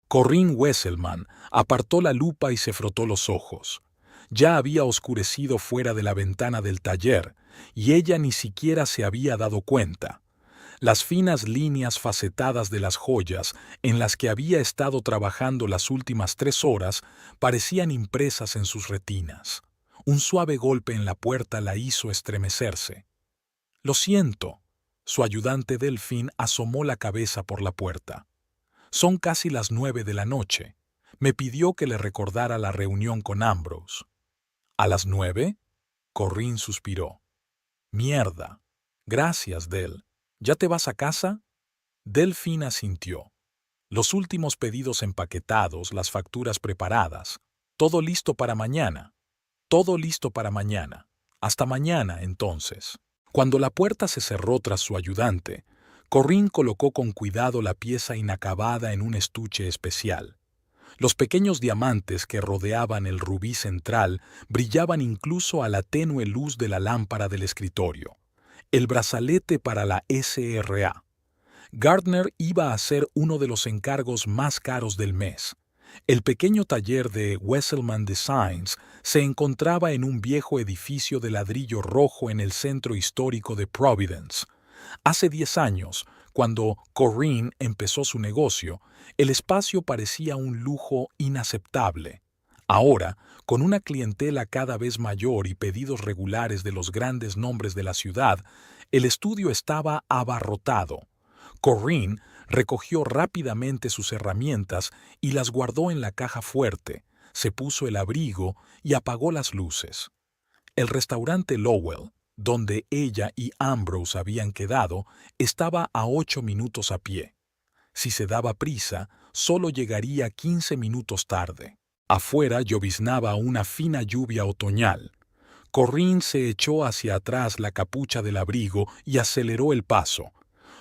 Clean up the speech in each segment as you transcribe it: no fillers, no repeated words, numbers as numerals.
Corinne Wesselman apartó la lupa y se frotó los ojos. Ya había oscurecido fuera de la ventana del taller, y ella ni siquiera se había dado cuenta. Las finas líneas facetadas de las joyas en las que había estado trabajando las últimas 3 horas parecían impresas en sus retinas. Un suave golpe en la puerta la hizo estremecerse. «Lo siento». Su ayudante Delphine asomó la cabeza por la puerta. «Son casi las 9 de la noche. Me pidió que le recordara la reunión con Ambrose». «¿A las 9?» Corinne suspiró. «Mierda. Gracias, Del. ¿Ya te vas a casa?» Delphine asintió. «Los últimos pedidos empaquetados, las facturas preparadas. Todo listo para mañana. Todo listo para mañana. Hasta mañana, entonces». Cuando la puerta se cerró tras su ayudante, Corinne colocó con cuidado la pieza inacabada en un estuche especial. Los pequeños diamantes que rodeaban el rubí central brillaban incluso a la tenue luz de la lámpara del escritorio. El brazalete para la SRA. Gardner iba a ser uno de los encargos más caros del mes. El pequeño taller de Wesselman Designs se encontraba en un viejo edificio de ladrillo rojo en el centro histórico de Providence. Hace 10 años, cuando Corinne empezó su negocio, el espacio parecía un lujo inaceptable. Ahora, con una clientela cada vez mayor y pedidos regulares de los grandes nombres de la ciudad, el estudio estaba abarrotado. Corinne recogió rápidamente sus herramientas y las guardó en la caja fuerte, se puso el abrigo y apagó las luces. El restaurante Lowell, donde ella y Ambrose habían quedado, estaba a 8 minutos a pie. Si se daba prisa, solo llegaría 15 minutos tarde. Afuera lloviznaba una fina lluvia otoñal. Corinne se echó hacia atrás la capucha del abrigo y aceleró el paso.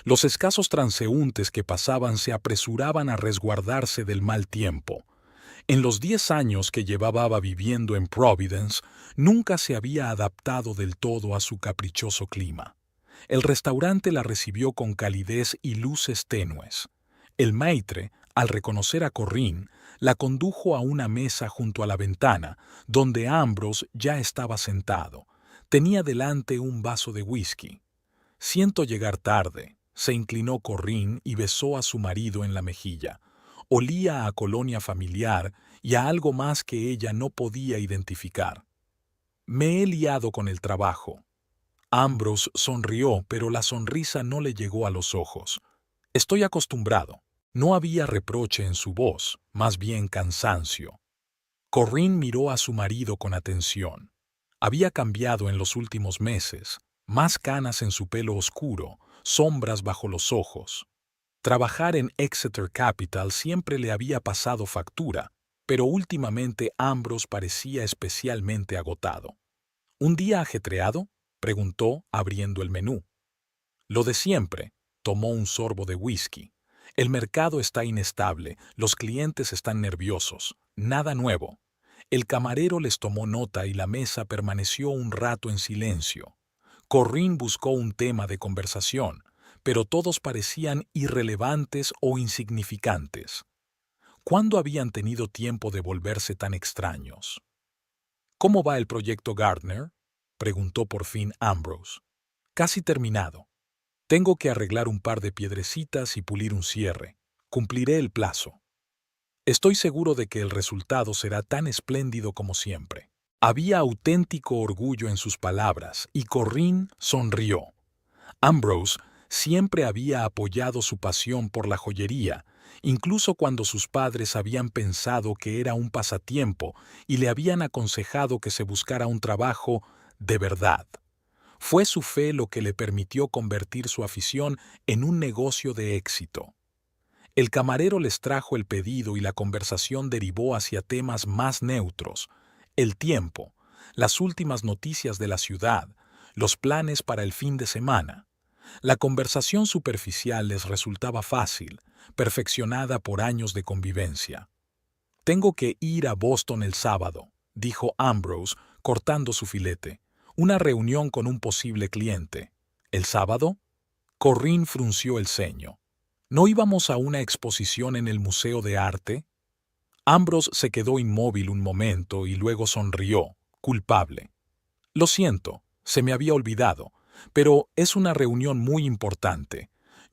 Los escasos transeúntes que pasaban se apresuraban a resguardarse del mal tiempo. En los 10 años que llevaba viviendo en Providence, nunca se había adaptado del todo a su caprichoso clima. El restaurante la recibió con calidez y luces tenues. El maître, al reconocer a Corinne, la condujo a una mesa junto a la ventana, donde Ambrose ya estaba sentado. Tenía delante un vaso de whisky. «Siento llegar tarde», se inclinó Corinne y besó a su marido en la mejilla. Olía a colonia familiar y a algo más que ella no podía identificar. «Me he liado con el trabajo». Ambrose sonrió, pero la sonrisa no le llegó a los ojos. «Estoy acostumbrado». No había reproche en su voz, más bien cansancio. Corinne miró a su marido con atención. Había cambiado en los últimos meses, más canas en su pelo oscuro, sombras bajo los ojos. Trabajar en Exeter Capital siempre le había pasado factura, pero últimamente Ambrose parecía especialmente agotado. «¿Un día ajetreado?», preguntó, abriendo el menú. «Lo de siempre», tomó un sorbo de whisky. «El mercado está inestable, los clientes están nerviosos, nada nuevo». El camarero les tomó nota y la mesa permaneció un rato en silencio. Corinne buscó un tema de conversación, pero todos parecían irrelevantes o insignificantes. ¿Cuándo habían tenido tiempo de volverse tan extraños? «¿Cómo va el proyecto Gardner?», preguntó por fin Ambrose. «Casi terminado. Tengo que arreglar un par de piedrecitas y pulir un cierre. Cumpliré el plazo. Estoy seguro de que el resultado será tan espléndido como siempre». Había auténtico orgullo en sus palabras y Corinne sonrió. Ambrose siempre había apoyado su pasión por la joyería, incluso cuando sus padres habían pensado que era un pasatiempo y le habían aconsejado que se buscara un trabajo de verdad. Fue su fe lo que le permitió convertir su afición en un negocio de éxito. El camarero les trajo el pedido y la conversación derivó hacia temas más neutros: el tiempo, las últimas noticias de la ciudad, los planes para el fin de semana. La conversación superficial les resultaba fácil, perfeccionada por años de convivencia. «Tengo que ir a Boston el sábado», dijo Ambrose, cortando su filete. «Una reunión con un posible cliente». «¿El sábado?». Corinne frunció el ceño. ¿No íbamos a una exposición en el Museo de Arte? Ambrose se quedó inmóvil un momento y luego sonrió, culpable. Lo siento, se me había olvidado, pero es una reunión muy importante.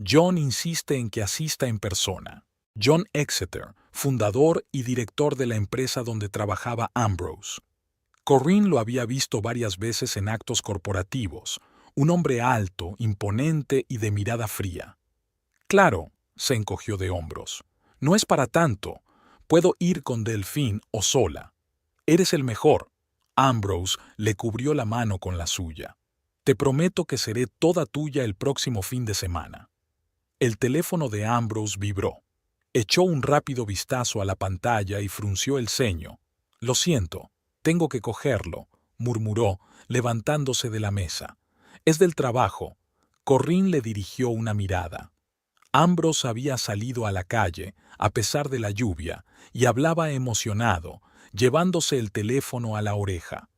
John insiste en que asista en persona. John Exeter, fundador y director de la empresa donde trabajaba Ambrose. Corinne lo había visto varias veces en actos corporativos, un hombre alto, imponente y de mirada fría. Claro, se encogió de hombros. No es para tanto. Puedo ir con Delphine o sola. Eres el mejor. Ambrose le cubrió la mano con la suya. Te prometo que seré toda tuya el próximo fin de semana. El teléfono de Ambrose vibró. Echó un rápido vistazo a la pantalla y frunció el ceño. Lo siento, tengo que cogerlo, murmuró, levantándose de la mesa. Es del trabajo. Corinne le dirigió una mirada. Ambrose había salido a la calle, a pesar de la lluvia, y hablaba emocionado, llevándose el teléfono a la oreja.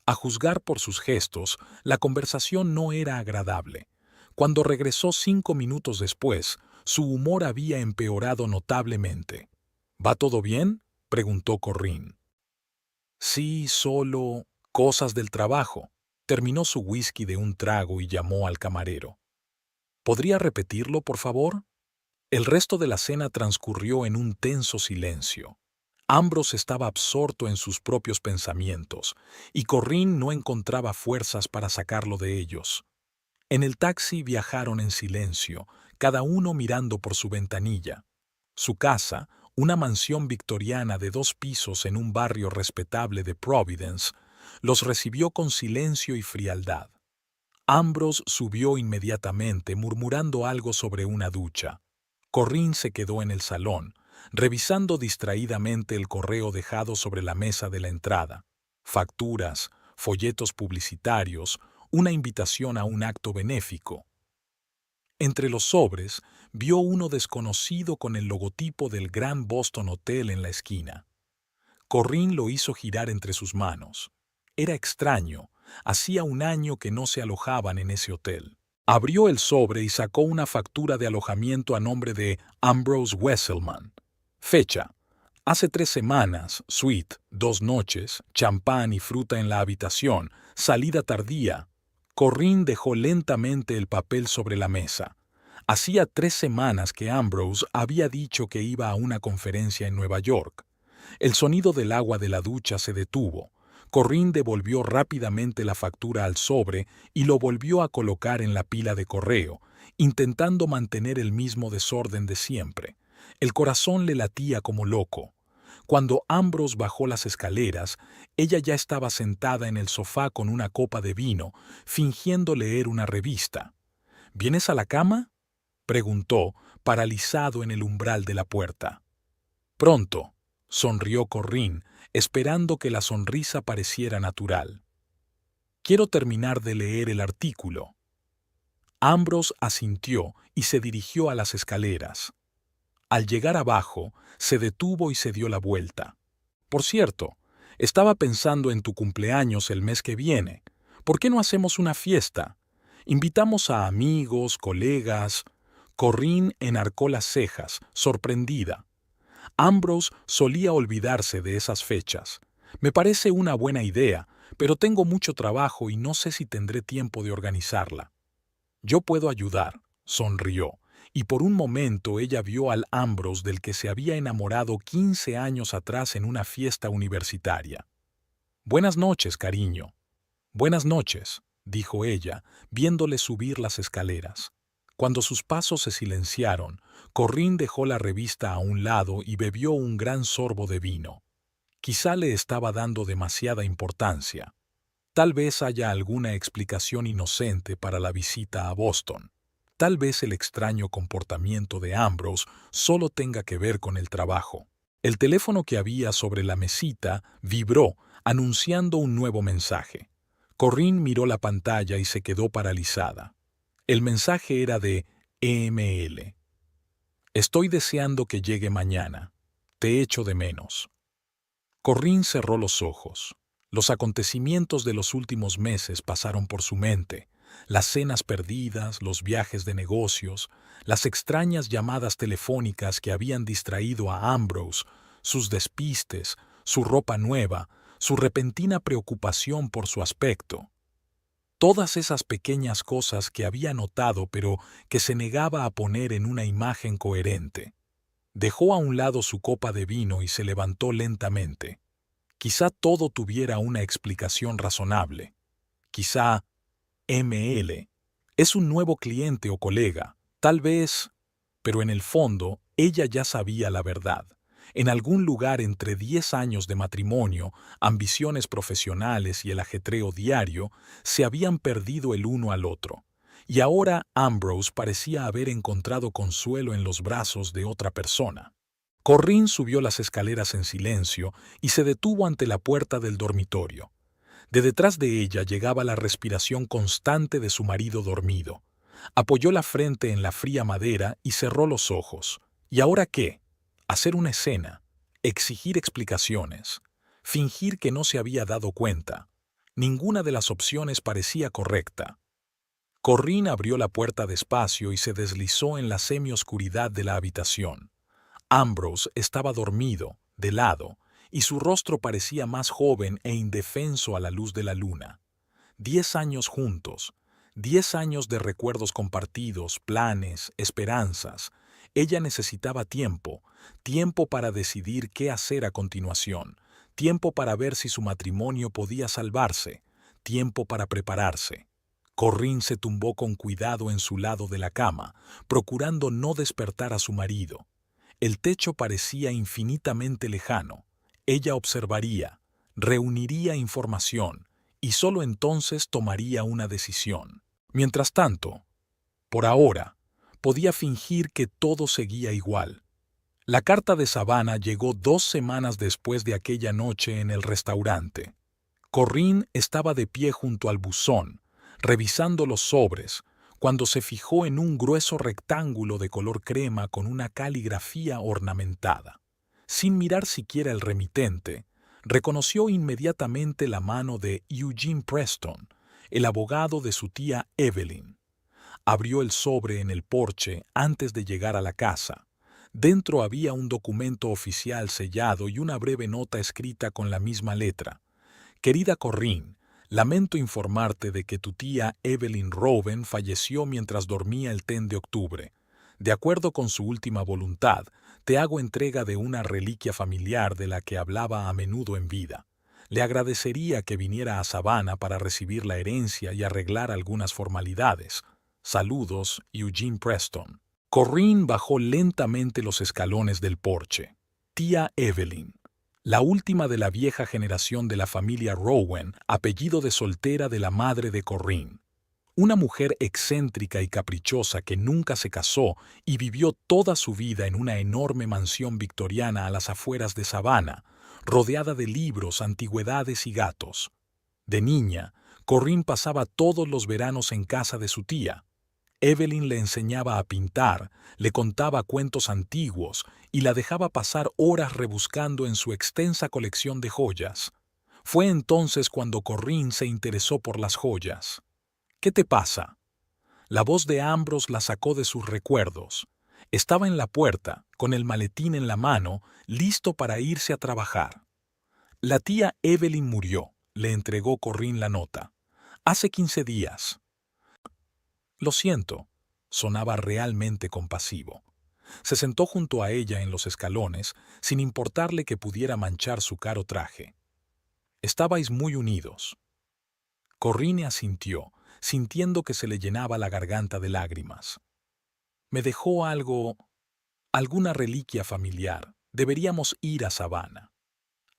A juzgar por sus gestos, la conversación no era agradable. Cuando regresó 5 minutos después, su humor había empeorado notablemente. ¿Va todo bien?, preguntó Corinne. Sí, solo cosas del trabajo. Terminó su whisky de un trago y llamó al camarero. ¿Podría repetirlo, por favor? El resto de la cena transcurrió en un tenso silencio. Ambrose estaba absorto en sus propios pensamientos, y Corinne no encontraba fuerzas para sacarlo de ellos. En el taxi viajaron en silencio, cada uno mirando por su ventanilla. Su casa, una mansión victoriana de 2 pisos en un barrio respetable de Providence, los recibió con silencio y frialdad. Ambrose subió inmediatamente murmurando algo sobre una ducha. Corinne se quedó en el salón, revisando distraídamente el correo dejado sobre la mesa de la entrada. Facturas, folletos publicitarios, una invitación a un acto benéfico. Entre los sobres, vio uno desconocido con el logotipo del Gran Boston Hotel en la esquina. Corinne lo hizo girar entre sus manos. Era extraño, hacía un año que no se alojaban en ese hotel. Abrió el sobre y sacó una factura de alojamiento a nombre de Ambrose Wesselman. Fecha: hace 3 semanas, suite, 2 noches, champán y fruta en la habitación, salida tardía. Corinne dejó lentamente el papel sobre la mesa. Hacía 3 semanas que Ambrose había dicho que iba a una conferencia en Nueva York. El sonido del agua de la ducha se detuvo. Corinne devolvió rápidamente la factura al sobre y lo volvió a colocar en la pila de correo, intentando mantener el mismo desorden de siempre. El corazón le latía como loco. Cuando Ambrose bajó las escaleras, ella ya estaba sentada en el sofá con una copa de vino, fingiendo leer una revista. ¿Vienes a la cama?, preguntó, paralizado en el umbral de la puerta. Pronto, sonrió Corinne, esperando que la sonrisa pareciera natural. Quiero terminar de leer el artículo. Ambrose asintió y se dirigió a las escaleras. Al llegar abajo, se detuvo y se dio la vuelta. Por cierto, estaba pensando en tu cumpleaños el mes que viene. ¿Por qué no hacemos una fiesta? Invitamos a amigos, colegas. Corinne enarcó las cejas, sorprendida. Ambrose solía olvidarse de esas fechas. Me parece una buena idea, pero tengo mucho trabajo y no sé si tendré tiempo de organizarla. Yo puedo ayudar, sonrió, y por un momento ella vio al Ambrose del que se había enamorado 15 años atrás en una fiesta universitaria. Buenas noches, cariño. Buenas noches, dijo ella, viéndole subir las escaleras. Cuando sus pasos se silenciaron, Corinne dejó la revista a un lado y bebió un gran sorbo de vino. Quizá le estaba dando demasiada importancia. Tal vez haya alguna explicación inocente para la visita a Boston. Tal vez el extraño comportamiento de Ambrose solo tenga que ver con el trabajo. El teléfono que había sobre la mesita vibró, anunciando un nuevo mensaje. Corinne miró la pantalla y se quedó paralizada. El mensaje era de EML. Estoy deseando que llegue mañana. Te echo de menos. Corinne cerró los ojos. Los acontecimientos de los últimos meses pasaron por su mente, Las cenas perdidas, los viajes de negocios, las extrañas llamadas telefónicas que habían distraído a Ambrose, sus despistes, su ropa nueva, su repentina preocupación por su aspecto. Todas esas pequeñas cosas que había notado pero que se negaba a poner en una imagen coherente. Dejó a un lado su copa de vino y se levantó lentamente. Quizá todo tuviera una explicación razonable. Quizá ML es un nuevo cliente o colega, tal vez, pero en el fondo ella ya sabía la verdad. En algún lugar entre 10 años de matrimonio, ambiciones profesionales y el ajetreo diario, se habían perdido el uno al otro. Y ahora Ambrose parecía haber encontrado consuelo en los brazos de otra persona. Corrine subió las escaleras en silencio y se detuvo ante la puerta del dormitorio. De detrás de ella llegaba la respiración constante de su marido dormido. Apoyó la frente en la fría madera y cerró los ojos. ¿Y ahora qué? Hacer una escena, exigir explicaciones, fingir que no se había dado cuenta. Ninguna de las opciones parecía correcta. Corrine abrió la puerta despacio y se deslizó en la semioscuridad de la habitación. Ambrose estaba dormido, de lado, y su rostro parecía más joven e indefenso a la luz de la luna. 10 años juntos, 10 años de recuerdos compartidos, planes, esperanzas. Ella necesitaba tiempo, tiempo para decidir qué hacer a continuación, tiempo para ver si su matrimonio podía salvarse, tiempo para prepararse. Corrine se tumbó con cuidado en su lado de la cama, procurando no despertar a su marido. El techo parecía infinitamente lejano. Ella observaría, reuniría información, y solo entonces tomaría una decisión. Mientras tanto, por ahora, podía fingir que todo seguía igual. La carta de Savannah llegó 2 semanas después de aquella noche en el restaurante. Corrine estaba de pie junto al buzón, revisando los sobres, cuando se fijó en un grueso rectángulo de color crema con una caligrafía ornamentada. Sin mirar siquiera el remitente, reconoció inmediatamente la mano de Eugene Preston, el abogado de su tía Evelyn. Abrió el sobre en el porche antes de llegar a la casa. Dentro había un documento oficial sellado y una breve nota escrita con la misma letra. Querida Corrine, lamento informarte de que tu tía Evelyn Rowan falleció mientras dormía el 10 de octubre. De acuerdo con su última voluntad, te hago entrega de una reliquia familiar de la que hablaba a menudo en vida. Le agradecería que viniera a Savannah para recibir la herencia y arreglar algunas formalidades. Saludos, Eugene Preston. Corrine bajó lentamente los escalones del porche. Tía Evelyn, la última de la vieja generación de la familia Rowan, apellido de soltera de la madre de Corrine. Una mujer excéntrica y caprichosa que nunca se casó y vivió toda su vida en una enorme mansión victoriana a las afueras de Savannah, rodeada de libros, antigüedades y gatos. De niña, Corrine pasaba todos los veranos en casa de su tía. Evelyn le enseñaba a pintar, le contaba cuentos antiguos y la dejaba pasar horas rebuscando en su extensa colección de joyas. Fue entonces cuando Corrine se interesó por las joyas. ¿Qué te pasa? La voz de Ambrose la sacó de sus recuerdos. Estaba en la puerta, con el maletín en la mano, listo para irse a trabajar. La tía Evelyn murió, le entregó Corrine la nota. Hace 15 días. Lo siento, sonaba realmente compasivo. Se sentó junto a ella en los escalones, sin importarle que pudiera manchar su caro traje. Estabais muy unidos. Corrine asintió, sintiendo que se le llenaba la garganta de lágrimas. Me dejó algo, alguna reliquia familiar. Deberíamos ir a Savannah.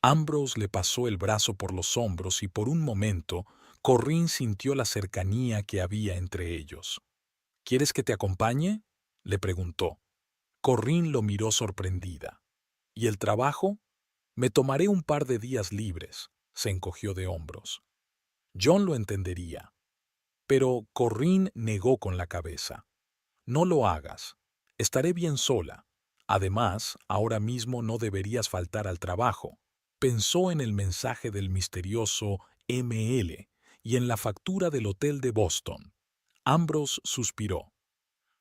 Ambrose le pasó el brazo por los hombros y por un momento Corrine sintió la cercanía que había entre ellos. ¿Quieres que te acompañe?, le preguntó. Corrine lo miró sorprendida. ¿Y el trabajo? Me tomaré un par de días libres, se encogió de hombros. John lo entendería. Pero Corrine negó con la cabeza. No lo hagas. Estaré bien sola. Además, ahora mismo no deberías faltar al trabajo. Pensó en el mensaje del misterioso ML y en la factura del hotel de Boston. Ambrose suspiró.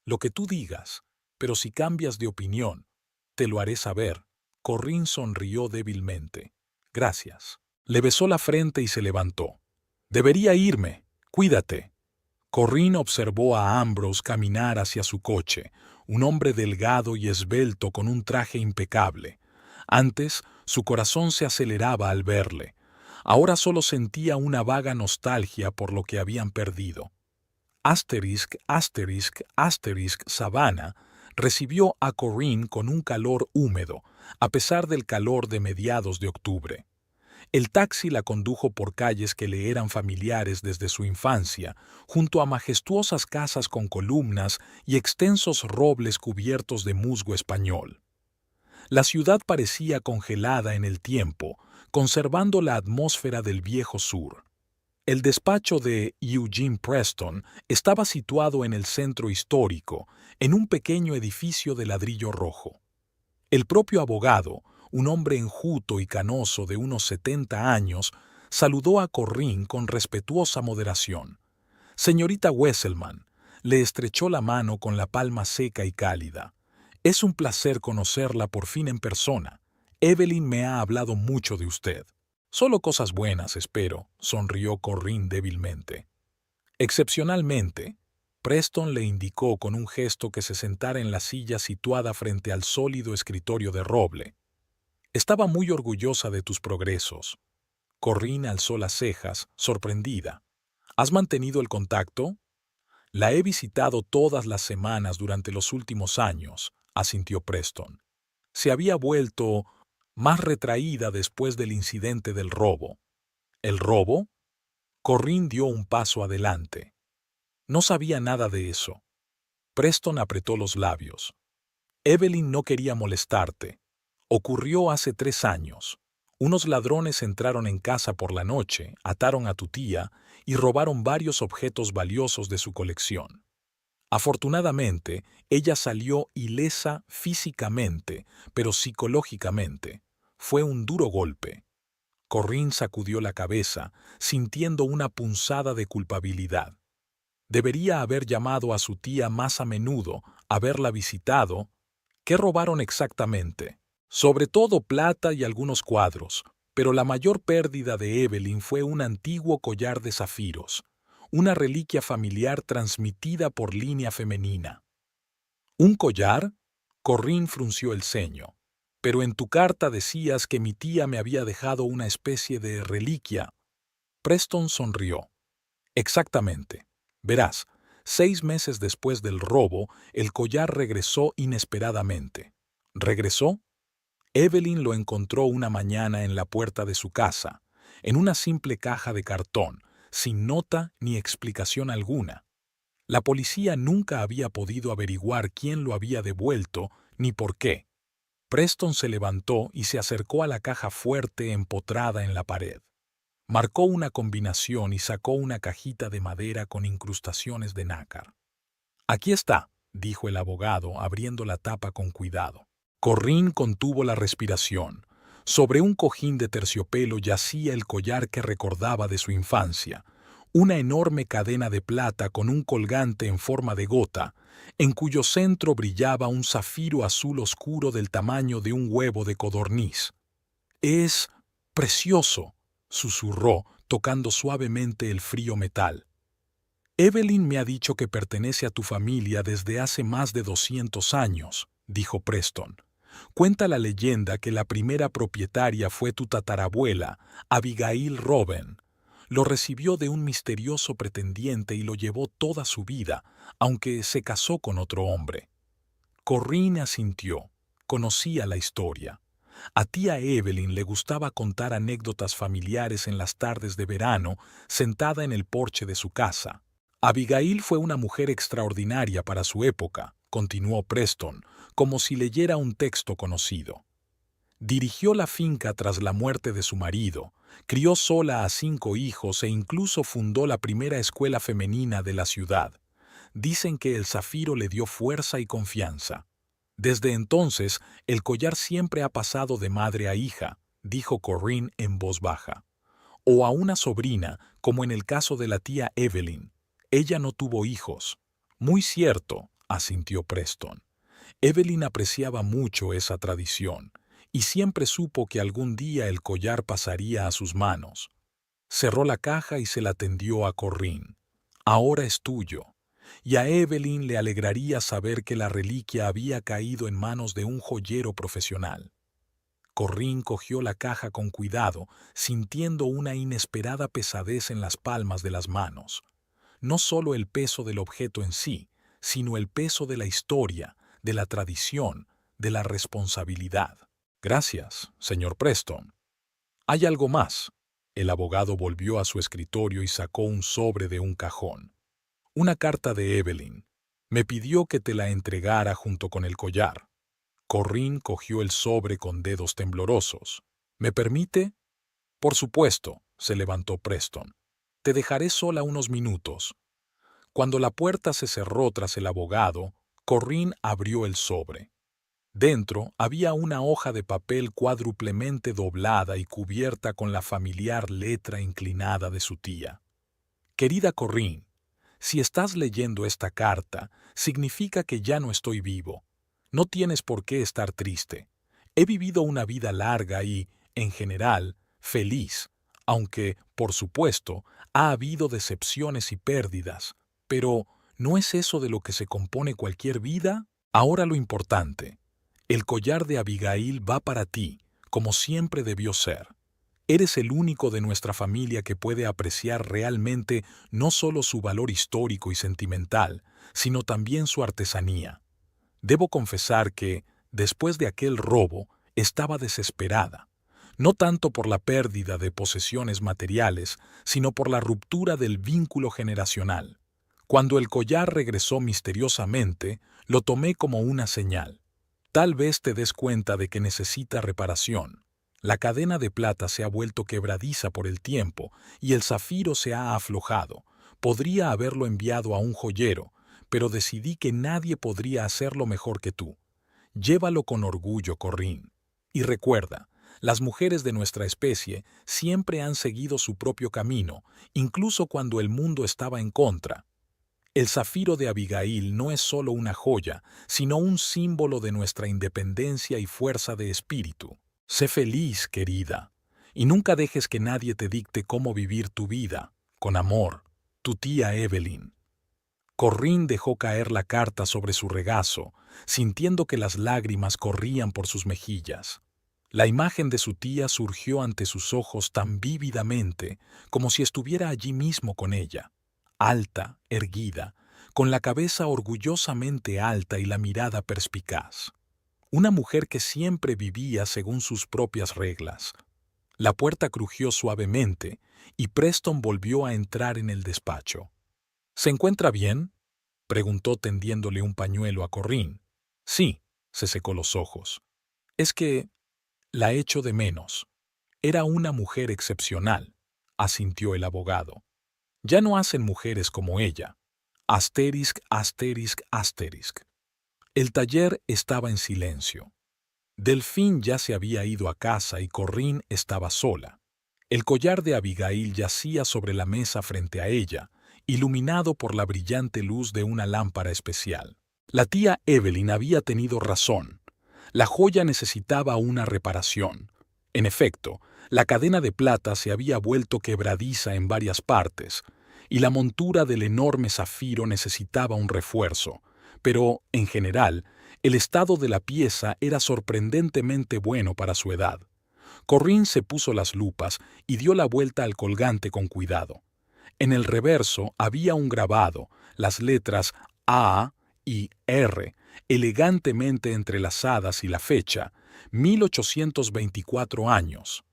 Lo que tú digas, pero si cambias de opinión, te lo haré saber. Corrin sonrió débilmente. Gracias. Le besó la frente y se levantó. Debería irme. Cuídate. Corrin observó a Ambrose caminar hacia su coche, un hombre delgado y esbelto con un traje impecable. Antes, su corazón se aceleraba al verle. Ahora solo sentía una vaga nostalgia por lo que habían perdido. Savannah recibió a Corrin con un calor húmedo, a pesar del calor de mediados de octubre. El taxi la condujo por calles que le eran familiares desde su infancia, junto a majestuosas casas con columnas y extensos robles cubiertos de musgo español. La ciudad parecía congelada en el tiempo, conservando la atmósfera del viejo sur. El despacho de Eugene Preston estaba situado en el centro histórico, en un pequeño edificio de ladrillo rojo. El propio abogado, un hombre enjuto y canoso de unos 70 años, saludó a Corrin con respetuosa moderación. «Señorita Wesselman», le estrechó la mano con la palma seca y cálida. «Es un placer conocerla por fin en persona. Evelyn me ha hablado mucho de usted». «Solo cosas buenas, espero», sonrió Corrin débilmente. «Excepcionalmente», Preston le indicó con un gesto que se sentara en la silla situada frente al sólido escritorio de roble. «Estaba muy orgullosa de tus progresos». Corrin alzó las cejas, sorprendida. «¿Has mantenido el contacto?» «La he visitado todas las semanas durante los últimos años», asintió Preston. Se había vuelto más retraída después del incidente del robo. ¿El robo? Corrin dio un paso adelante. No sabía nada de eso. Preston apretó los labios. Evelyn no quería molestarte. Ocurrió hace 3 años. Unos ladrones entraron en casa por la noche, ataron a tu tía y robaron varios objetos valiosos de su colección. Afortunadamente, ella salió ilesa físicamente, pero psicológicamente. Fue un duro golpe. Corrin sacudió la cabeza, sintiendo una punzada de culpabilidad. Debería haber llamado a su tía más a menudo, haberla visitado. ¿Qué robaron exactamente? Sobre todo plata y algunos cuadros, pero la mayor pérdida de Evelyn fue un antiguo collar de zafiros, una reliquia familiar transmitida por línea femenina. ¿Un collar? Corrin frunció el ceño. Pero en tu carta decías que mi tía me había dejado una especie de reliquia. Preston sonrió. Exactamente. Verás, 6 meses después del robo, el collar regresó inesperadamente. ¿Regresó? Evelyn lo encontró una mañana en la puerta de su casa, en una simple caja de cartón, sin nota ni explicación alguna. La policía nunca había podido averiguar quién lo había devuelto ni por qué. Preston se levantó y se acercó a la caja fuerte empotrada en la pared. Marcó una combinación y sacó una cajita de madera con incrustaciones de nácar. «Aquí está», dijo el abogado, abriendo la tapa con cuidado. Corrin contuvo la respiración. Sobre un cojín de terciopelo yacía el collar que recordaba de su infancia, una enorme cadena de plata con un colgante en forma de gota, en cuyo centro brillaba un zafiro azul oscuro del tamaño de un huevo de codorniz. «Es precioso», susurró, tocando suavemente el frío metal. «Evelyn me ha dicho que pertenece a tu familia desde hace más de 200 años», dijo Preston. «Cuenta la leyenda que la primera propietaria fue tu tatarabuela, Abigail Robben. Lo recibió de un misterioso pretendiente y lo llevó toda su vida, aunque se casó con otro hombre». Corrin asintió. Conocía la historia. A tía Evelyn le gustaba contar anécdotas familiares en las tardes de verano, sentada en el porche de su casa. «Abigail fue una mujer extraordinaria para su época», continuó Preston, como si leyera un texto conocido. Dirigió la finca tras la muerte de su marido, crió sola a 5 hijos e incluso fundó la primera escuela femenina de la ciudad. Dicen que el zafiro le dio fuerza y confianza. Desde entonces, el collar siempre ha pasado de madre a hija, dijo Corrin en voz baja. O a una sobrina, como en el caso de la tía Evelyn. Ella no tuvo hijos. Muy cierto, asintió Preston. Evelyn apreciaba mucho esa tradición y siempre supo que algún día el collar pasaría a sus manos. Cerró la caja y se la tendió a Corrine. Ahora es tuyo. Y a Evelyn le alegraría saber que la reliquia había caído en manos de un joyero profesional. Corrine cogió la caja con cuidado, sintiendo una inesperada pesadez en las palmas de las manos. No solo el peso del objeto en sí, sino el peso de la historia, de la tradición, de la responsabilidad. Gracias, señor Preston. ¿Hay algo más? El abogado volvió a su escritorio y sacó un sobre de un cajón. Una carta de Evelyn. Me pidió que te la entregara junto con el collar. Corrine cogió el sobre con dedos temblorosos. ¿Me permite? Por supuesto, se levantó Preston. Te dejaré sola unos minutos. Cuando la puerta se cerró tras el abogado, Corrine abrió el sobre. Dentro había una hoja de papel cuádruplemente doblada y cubierta con la familiar letra inclinada de su tía. Querida Corrine, si estás leyendo esta carta, significa que ya no estoy vivo. No tienes por qué estar triste. He vivido una vida larga y, en general, feliz, aunque, por supuesto, ha habido decepciones y pérdidas. Pero, ¿no es eso de lo que se compone cualquier vida? Ahora lo importante. El collar de Abigail va para ti, como siempre debió ser. Eres el único de nuestra familia que puede apreciar realmente no solo su valor histórico y sentimental, sino también su artesanía. Debo confesar que, después de aquel robo, estaba desesperada, no tanto por la pérdida de posesiones materiales, sino por la ruptura del vínculo generacional. Cuando el collar regresó misteriosamente, lo tomé como una señal. Tal vez te des cuenta de que necesita reparación. La cadena de plata se ha vuelto quebradiza por el tiempo y el zafiro se ha aflojado. Podría haberlo enviado a un joyero, pero decidí que nadie podría hacerlo mejor que tú. Llévalo con orgullo, Corrine. Y recuerda, las mujeres de nuestra especie siempre han seguido su propio camino, incluso cuando el mundo estaba en contra. El zafiro de Abigail no es solo una joya, sino un símbolo de nuestra independencia y fuerza de espíritu. Sé feliz, querida, y nunca dejes que nadie te dicte cómo vivir tu vida. Con amor, tu tía Evelyn. Corrine dejó caer la carta sobre su regazo, sintiendo que las lágrimas corrían por sus mejillas. La imagen de su tía surgió ante sus ojos tan vívidamente, como si estuviera allí mismo con ella. Alta, erguida, con la cabeza orgullosamente alta y la mirada perspicaz. Una mujer que siempre vivía según sus propias reglas. La puerta crujió suavemente y Preston volvió a entrar en el despacho. ¿Se encuentra bien?, preguntó tendiéndole un pañuelo a Corrine. Sí, se secó los ojos. Es que la echo de menos. Era una mujer excepcional, asintió el abogado. Ya no hacen mujeres como ella. Asterisk, asterisk, asterisk. El taller estaba en silencio. Delphine ya se había ido a casa y Corrine estaba sola. El collar de Abigail yacía sobre la mesa frente a ella, iluminado por la brillante luz de una lámpara especial. La tía Evelyn había tenido razón. La joya necesitaba una reparación. En efecto, la cadena de plata se había vuelto quebradiza en varias partes, y la montura del enorme zafiro necesitaba un refuerzo, pero, en general, el estado de la pieza era sorprendentemente bueno para su edad. Corrine se puso las lupas y dio la vuelta al colgante con cuidado. En el reverso había un grabado, las letras A y R, elegantemente entrelazadas y la fecha, 1824 años.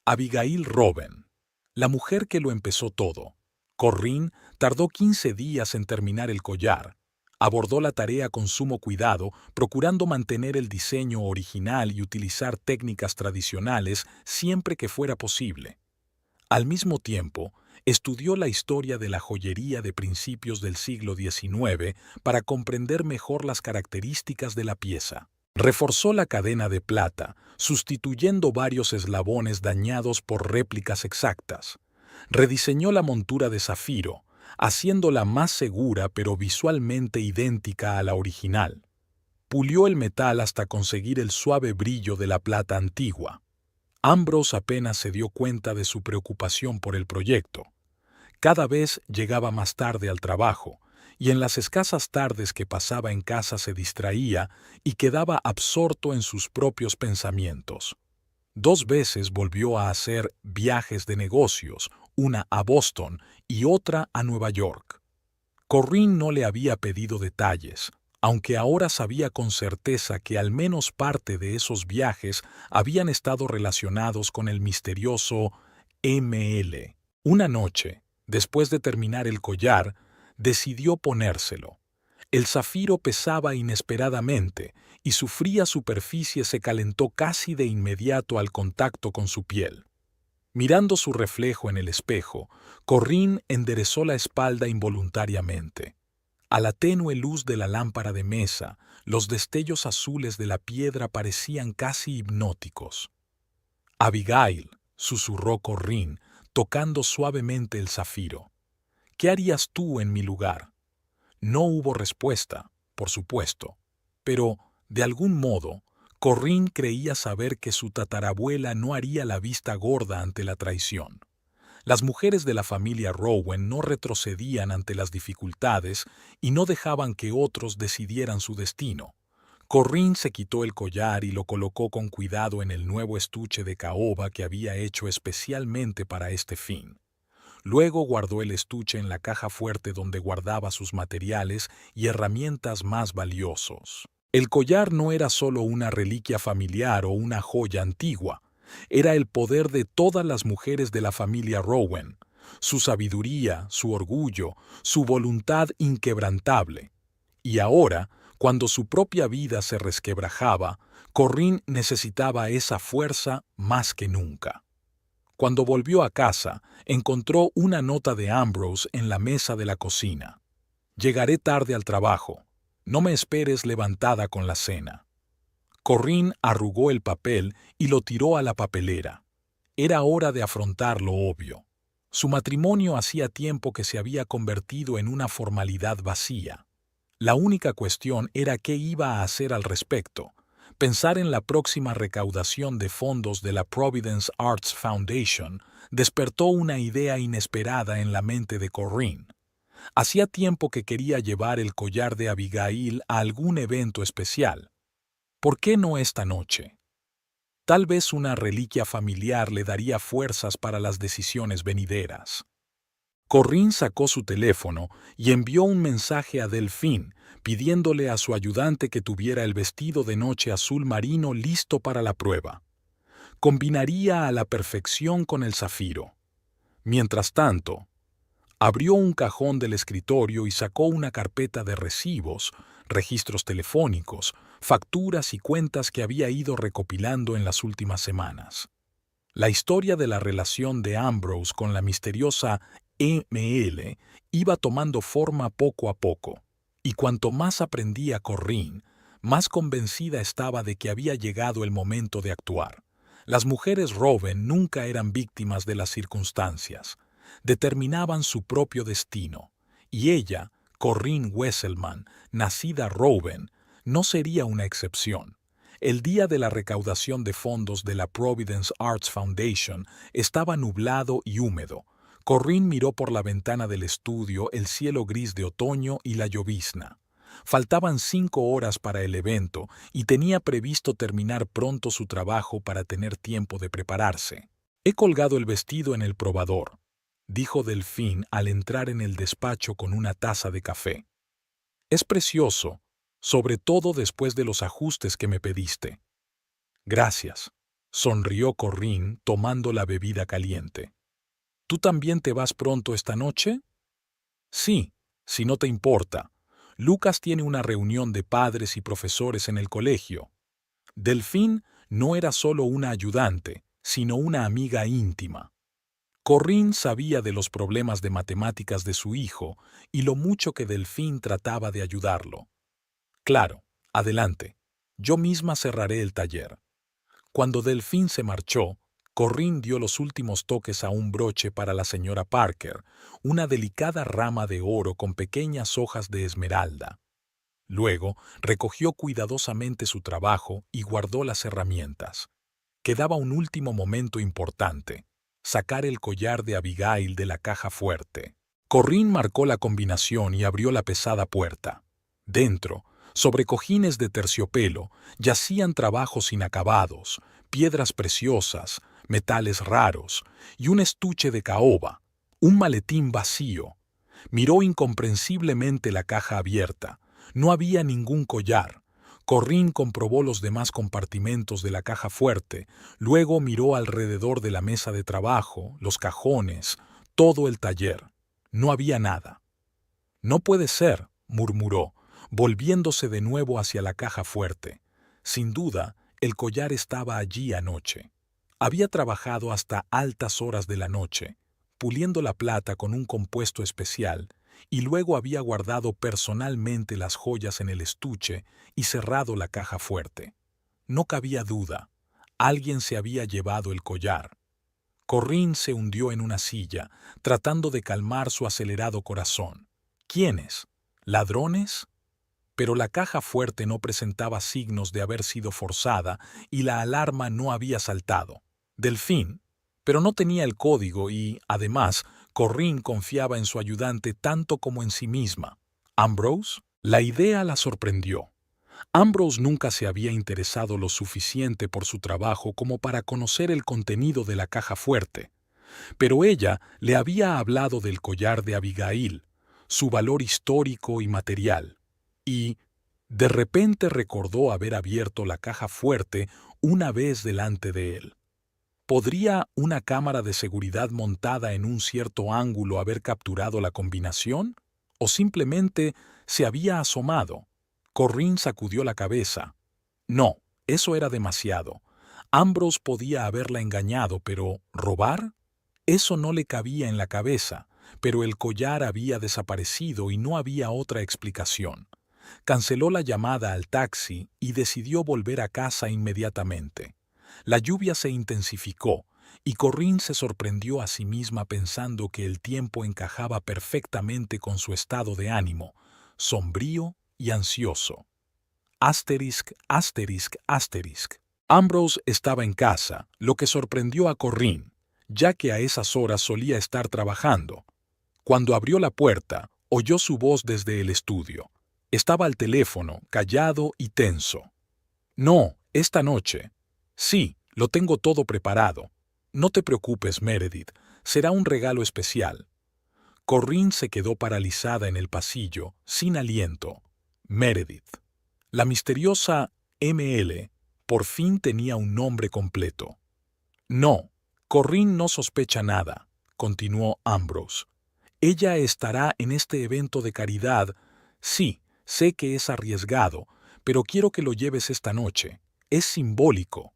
Abigail Robben, la mujer que lo empezó todo. Corrine tardó 15 días en terminar el collar. Abordó la tarea con sumo cuidado, procurando mantener el diseño original y utilizar técnicas tradicionales siempre que fuera posible. Al mismo tiempo, estudió la historia de la joyería de principios del siglo XIX para comprender mejor las características de la pieza. Reforzó la cadena de plata, sustituyendo varios eslabones dañados por réplicas exactas. Rediseñó la montura de zafiro, haciéndola más segura pero visualmente idéntica a la original. Pulió el metal hasta conseguir el suave brillo de la plata antigua. Ambrose apenas se dio cuenta de su preocupación por el proyecto. Cada vez llegaba más tarde al trabajo, y en las escasas tardes que pasaba en casa se distraía y quedaba absorto en sus propios pensamientos. 2 veces volvió a hacer viajes de negocios, una a Boston y otra a Nueva York. Corrine no le había pedido detalles, aunque ahora sabía con certeza que al menos parte de esos viajes habían estado relacionados con el misterioso ML. Una noche, después de terminar el collar, decidió ponérselo. El zafiro pesaba inesperadamente y su fría superficie se calentó casi de inmediato al contacto con su piel. Mirando su reflejo en el espejo, Corrine enderezó la espalda involuntariamente. A la tenue luz de la lámpara de mesa, los destellos azules de la piedra parecían casi hipnóticos. «Abigail», susurró Corrine, tocando suavemente el zafiro. «¿Qué harías tú en mi lugar?» No hubo respuesta, por supuesto, pero, de algún modo, Corrine creía saber que su tatarabuela no haría la vista gorda ante la traición. Las mujeres de la familia Rowan no retrocedían ante las dificultades y no dejaban que otros decidieran su destino. Corrine se quitó el collar y lo colocó con cuidado en el nuevo estuche de caoba que había hecho especialmente para este fin. Luego guardó el estuche en la caja fuerte donde guardaba sus materiales y herramientas más valiosos. El collar no era solo una reliquia familiar o una joya antigua, era el poder de todas las mujeres de la familia Rowan, su sabiduría, su orgullo, su voluntad inquebrantable. Y ahora, cuando su propia vida se resquebrajaba, Corrine necesitaba esa fuerza más que nunca. Cuando volvió a casa, encontró una nota de Ambrose en la mesa de la cocina. «Llegaré tarde al trabajo. No me esperes levantada con la cena». Corrine arrugó el papel y lo tiró a la papelera. Era hora de afrontar lo obvio. Su matrimonio hacía tiempo que se había convertido en una formalidad vacía. La única cuestión era qué iba a hacer al respecto. Pensar en la próxima recaudación de fondos de la Providence Arts Foundation despertó una idea inesperada en la mente de Corrine. Hacía tiempo que quería llevar el collar de Abigail a algún evento especial. ¿Por qué no esta noche? Tal vez una reliquia familiar le daría fuerzas para las decisiones venideras. Corrine sacó su teléfono y envió un mensaje a Delphine, pidiéndole a su ayudante que tuviera el vestido de noche azul marino listo para la prueba. Combinaría a la perfección con el zafiro. Mientras tanto, abrió un cajón del escritorio y sacó una carpeta de recibos, registros telefónicos, facturas y cuentas que había ido recopilando en las últimas semanas. La historia de la relación de Ambrose con la misteriosa ML iba tomando forma poco a poco, y cuanto más aprendía Corrine, más convencida estaba de que había llegado el momento de actuar. Las mujeres Rowan nunca eran víctimas de las circunstancias, determinaban su propio destino, y ella, Corrine Wesselman, nacida Rowan, no sería una excepción. El día de la recaudación de fondos de la Providence Arts Foundation estaba nublado y húmedo. Corrine miró por la ventana del estudio el cielo gris de otoño y la llovizna. Faltaban 5 horas para el evento y tenía previsto terminar pronto su trabajo para tener tiempo de prepararse. «He colgado el vestido en el probador», dijo Delphine al entrar en el despacho con una taza de café. «Es precioso, sobre todo después de los ajustes que me pediste». «Gracias», sonrió Corrine tomando la bebida caliente. «¿Tú también te vas pronto esta noche?» «Sí, si no te importa. Lucas tiene una reunión de padres y profesores en el colegio». Delphine no era solo una ayudante, sino una amiga íntima. Corrine sabía de los problemas de matemáticas de su hijo y lo mucho que Delphine trataba de ayudarlo. «Claro, adelante. Yo misma cerraré el taller». Cuando Delphine se marchó, Corrine dio los últimos toques a un broche para la señora Parker, una delicada rama de oro con pequeñas hojas de esmeralda. Luego recogió cuidadosamente su trabajo y guardó las herramientas. Quedaba un último momento importante: sacar el collar de Abigail de la caja fuerte. Corrine marcó la combinación y abrió la pesada puerta. Dentro, sobre cojines de terciopelo, yacían trabajos inacabados, piedras preciosas, metales raros y un estuche de caoba, un maletín vacío. Miró incomprensiblemente la caja abierta. No había ningún collar. Corrine comprobó los demás compartimentos de la caja fuerte, luego miró alrededor de la mesa de trabajo, los cajones, todo el taller. No había nada. «No puede ser», murmuró, volviéndose de nuevo hacia la caja fuerte. Sin duda, el collar estaba allí anoche. Había trabajado hasta altas horas de la noche, puliendo la plata con un compuesto especial, y luego había guardado personalmente las joyas en el estuche y cerrado la caja fuerte. No cabía duda. Alguien se había llevado el collar. Corrine se hundió en una silla, tratando de calmar su acelerado corazón. ¿Quiénes? ¿Ladrones? Pero la caja fuerte no presentaba signos de haber sido forzada y la alarma no había saltado. Delfín, pero no tenía el código y, además, Corrine confiaba en su ayudante tanto como en sí misma. ¿Ambrose? La idea la sorprendió. Ambrose nunca se había interesado lo suficiente por su trabajo como para conocer el contenido de la caja fuerte, pero ella le había hablado del collar de Abigail, su valor histórico y material, y de repente recordó haber abierto la caja fuerte una vez delante de él. ¿Podría una cámara de seguridad montada en un cierto ángulo haber capturado la combinación? ¿O simplemente se había asomado? Corrine sacudió la cabeza. No, eso era demasiado. Ambrose podía haberla engañado, pero ¿robar? Eso no le cabía en la cabeza, pero el collar había desaparecido y no había otra explicación. Canceló la llamada al taxi y decidió volver a casa inmediatamente. La lluvia se intensificó y Corrine se sorprendió a sí misma pensando que el tiempo encajaba perfectamente con su estado de ánimo, sombrío y ansioso. Asterisc, asterisc, asterisc. Ambrose estaba en casa, lo que sorprendió a Corrine, ya que a esas horas solía estar trabajando. Cuando abrió la puerta, oyó su voz desde el estudio. Estaba al teléfono, callado y tenso. «No, esta noche». «Sí, lo tengo todo preparado. No te preocupes, Meredith, será un regalo especial». Corrine se quedó paralizada en el pasillo, sin aliento. Meredith. La misteriosa ML por fin tenía un nombre completo. «No, Corrine no sospecha nada», continuó Ambrose. «Ella estará en este evento de caridad. Sí, sé que es arriesgado, pero quiero que lo lleves esta noche. Es simbólico».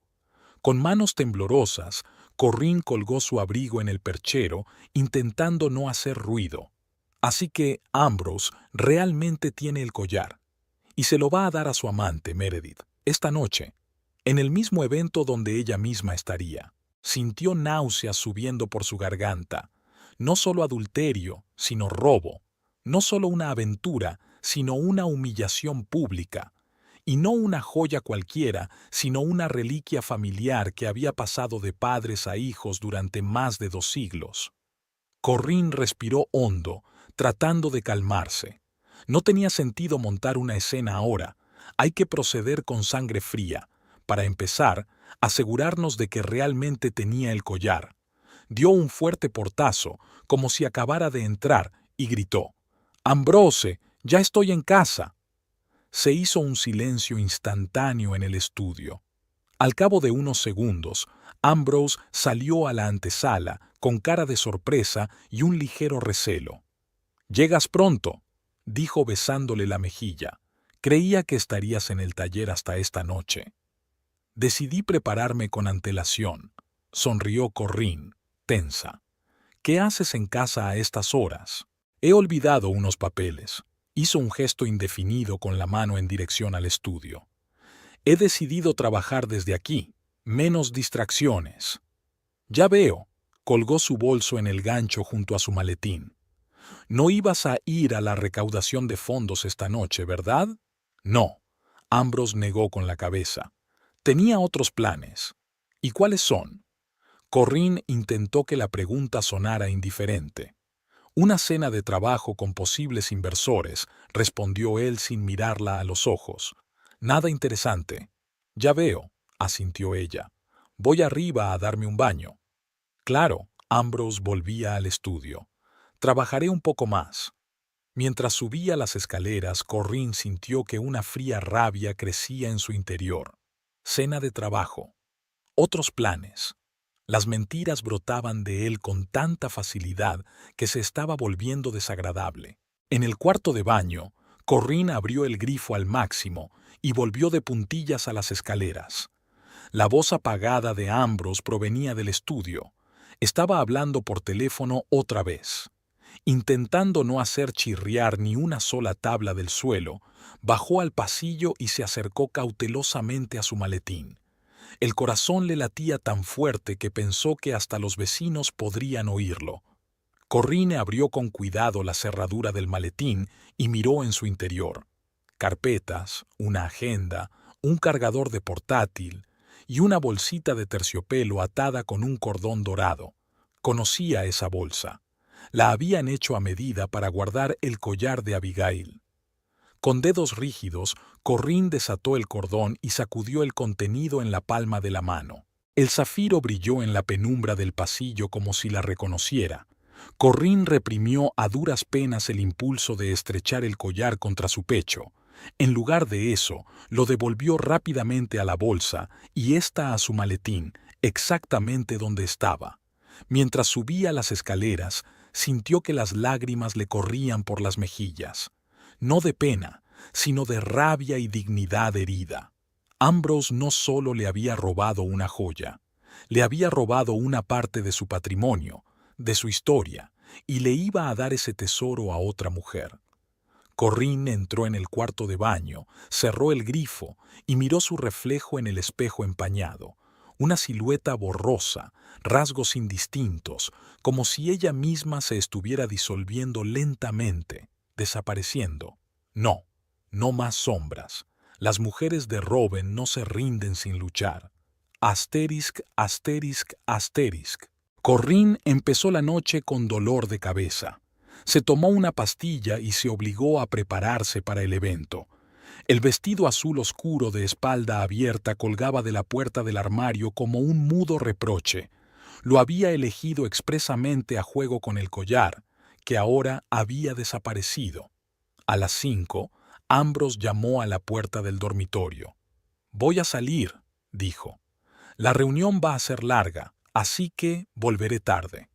Con manos temblorosas, Corrine colgó su abrigo en el perchero, intentando no hacer ruido. «Así que Ambrose realmente tiene el collar. Y se lo va a dar a su amante, Meredith, esta noche, en el mismo evento donde ella misma estaría». Sintió náuseas subiendo por su garganta. No solo adulterio, sino robo. No solo una aventura, sino una humillación pública. Y no una joya cualquiera, sino una reliquia familiar que había pasado de padres a hijos durante más de 2 siglos. Corrine respiró hondo, tratando de calmarse. No tenía sentido montar una escena ahora. Hay que proceder con sangre fría. Para empezar, asegurarnos de que realmente tenía el collar. Dio un fuerte portazo, como si acabara de entrar, y gritó: «Ambrose, ya estoy en casa». Se hizo un silencio instantáneo en el estudio. Al cabo de unos segundos, Ambrose salió a la antesala con cara de sorpresa y un ligero recelo. «Llegas pronto», dijo besándole la mejilla. «Creía que estarías en el taller hasta esta noche». «Decidí prepararme con antelación», sonrió Corrine, tensa. «¿Qué haces en casa a estas horas?» «He olvidado unos papeles». Hizo un gesto indefinido con la mano en dirección al estudio. «He decidido trabajar desde aquí. Menos distracciones». Ya veo, colgó su bolso en el gancho junto a su maletín. No ibas a ir a la recaudación de fondos esta noche, ¿verdad? No. Ambrose negó con la cabeza. Tenía otros planes. ¿Y cuáles son? Corrine intentó que la pregunta sonara indiferente. Una cena de trabajo con posibles inversores, respondió él sin mirarla a los ojos. Nada interesante. Ya veo, asintió ella. Voy arriba a darme un baño. Claro, Ambrose volvía al estudio. Trabajaré un poco más. Mientras subía las escaleras, Corrine sintió que una fría rabia crecía en su interior. Cena de trabajo. Otros planes. Las mentiras brotaban de él con tanta facilidad que se estaba volviendo desagradable. En el cuarto de baño, Corrine abrió el grifo al máximo y volvió de puntillas a las escaleras. La voz apagada de Ambrose provenía del estudio. Estaba hablando por teléfono otra vez. Intentando no hacer chirriar ni una sola tabla del suelo, bajó al pasillo y se acercó cautelosamente a su maletín. El corazón le latía tan fuerte que pensó que hasta los vecinos podrían oírlo. Corrine abrió con cuidado la cerradura del maletín y miró en su interior. Carpetas, una agenda, un cargador de portátil y una bolsita de terciopelo atada con un cordón dorado. Conocía esa bolsa. La habían hecho a medida para guardar el collar de Abigail. Con dedos rígidos, Corrine desató el cordón y sacudió el contenido en la palma de la mano. El zafiro brilló en la penumbra del pasillo como si la reconociera. Corrine reprimió a duras penas el impulso de estrechar el collar contra su pecho. En lugar de eso, lo devolvió rápidamente a la bolsa y ésta a su maletín, exactamente donde estaba. Mientras subía las escaleras, sintió que las lágrimas le corrían por las mejillas. No de pena, sino de rabia y dignidad herida. Ambrose no solo le había robado una joya, le había robado una parte de su patrimonio, de su historia, y le iba a dar ese tesoro a otra mujer. Corrine entró en el cuarto de baño, cerró el grifo y miró su reflejo en el espejo empañado. Una silueta borrosa, rasgos indistintos, como si ella misma se estuviera disolviendo lentamente, desapareciendo. No, no más sombras. Las mujeres de Roben no se rinden sin luchar. Asterisk, asterisk, asterisk. Corrine empezó la noche con dolor de cabeza. Se tomó una pastilla y se obligó a prepararse para el evento. El vestido azul oscuro de espalda abierta colgaba de la puerta del armario como un mudo reproche. Lo había elegido expresamente a juego con el collar, que ahora había desaparecido. A las 5, Ambrose llamó a la puerta del dormitorio. «Voy a salir», dijo. «La reunión va a ser larga, así que volveré tarde».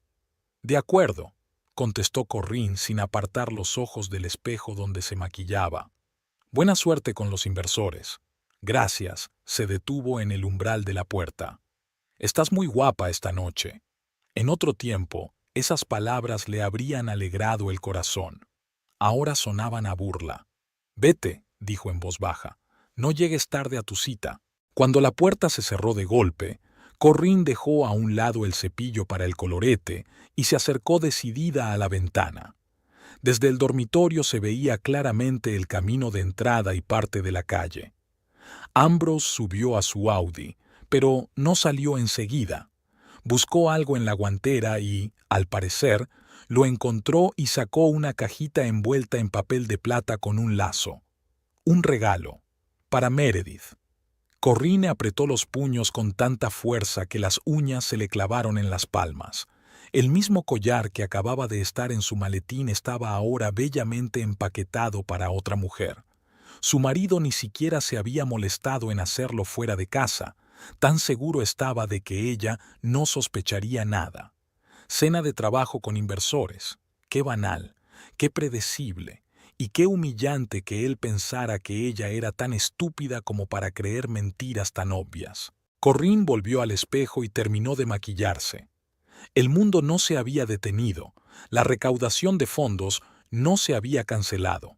«De acuerdo», contestó Corrine sin apartar los ojos del espejo donde se maquillaba. «Buena suerte con los inversores». «Gracias», se detuvo en el umbral de la puerta. «Estás muy guapa esta noche». En otro tiempo, esas palabras le habrían alegrado el corazón. Ahora sonaban a burla. «Vete», dijo en voz baja. «No llegues tarde a tu cita». Cuando la puerta se cerró de golpe, Corrine dejó a un lado el cepillo para el colorete y se acercó decidida a la ventana. Desde el dormitorio se veía claramente el camino de entrada y parte de la calle. Ambrose subió a su Audi, pero no salió enseguida. Buscó algo en la guantera y, al parecer, lo encontró y sacó una cajita envuelta en papel de plata con un lazo. Un regalo. Para Meredith. Corrine apretó los puños con tanta fuerza que las uñas se le clavaron en las palmas. El mismo collar que acababa de estar en su maletín estaba ahora bellamente empaquetado para otra mujer. Su marido ni siquiera se había molestado en hacerlo fuera de casa. Tan seguro estaba de que ella no sospecharía nada. Cena de trabajo con inversores. Qué banal, qué predecible. Y qué humillante que él pensara que ella era tan estúpida como para creer mentiras tan obvias. Corrine volvió al espejo y terminó de maquillarse. El mundo no se había detenido, la recaudación de fondos no se había cancelado.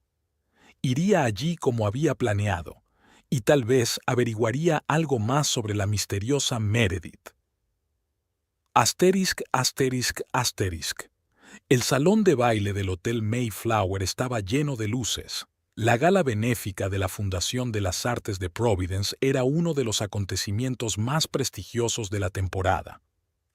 Iría allí como había planeado, y tal vez averiguaría algo más sobre la misteriosa Meredith. Asterisk, asterisk, asterisk. El salón de baile del Hotel Mayflower estaba lleno de luces. La gala benéfica de la Fundación de las Artes de Providence era uno de los acontecimientos más prestigiosos de la temporada.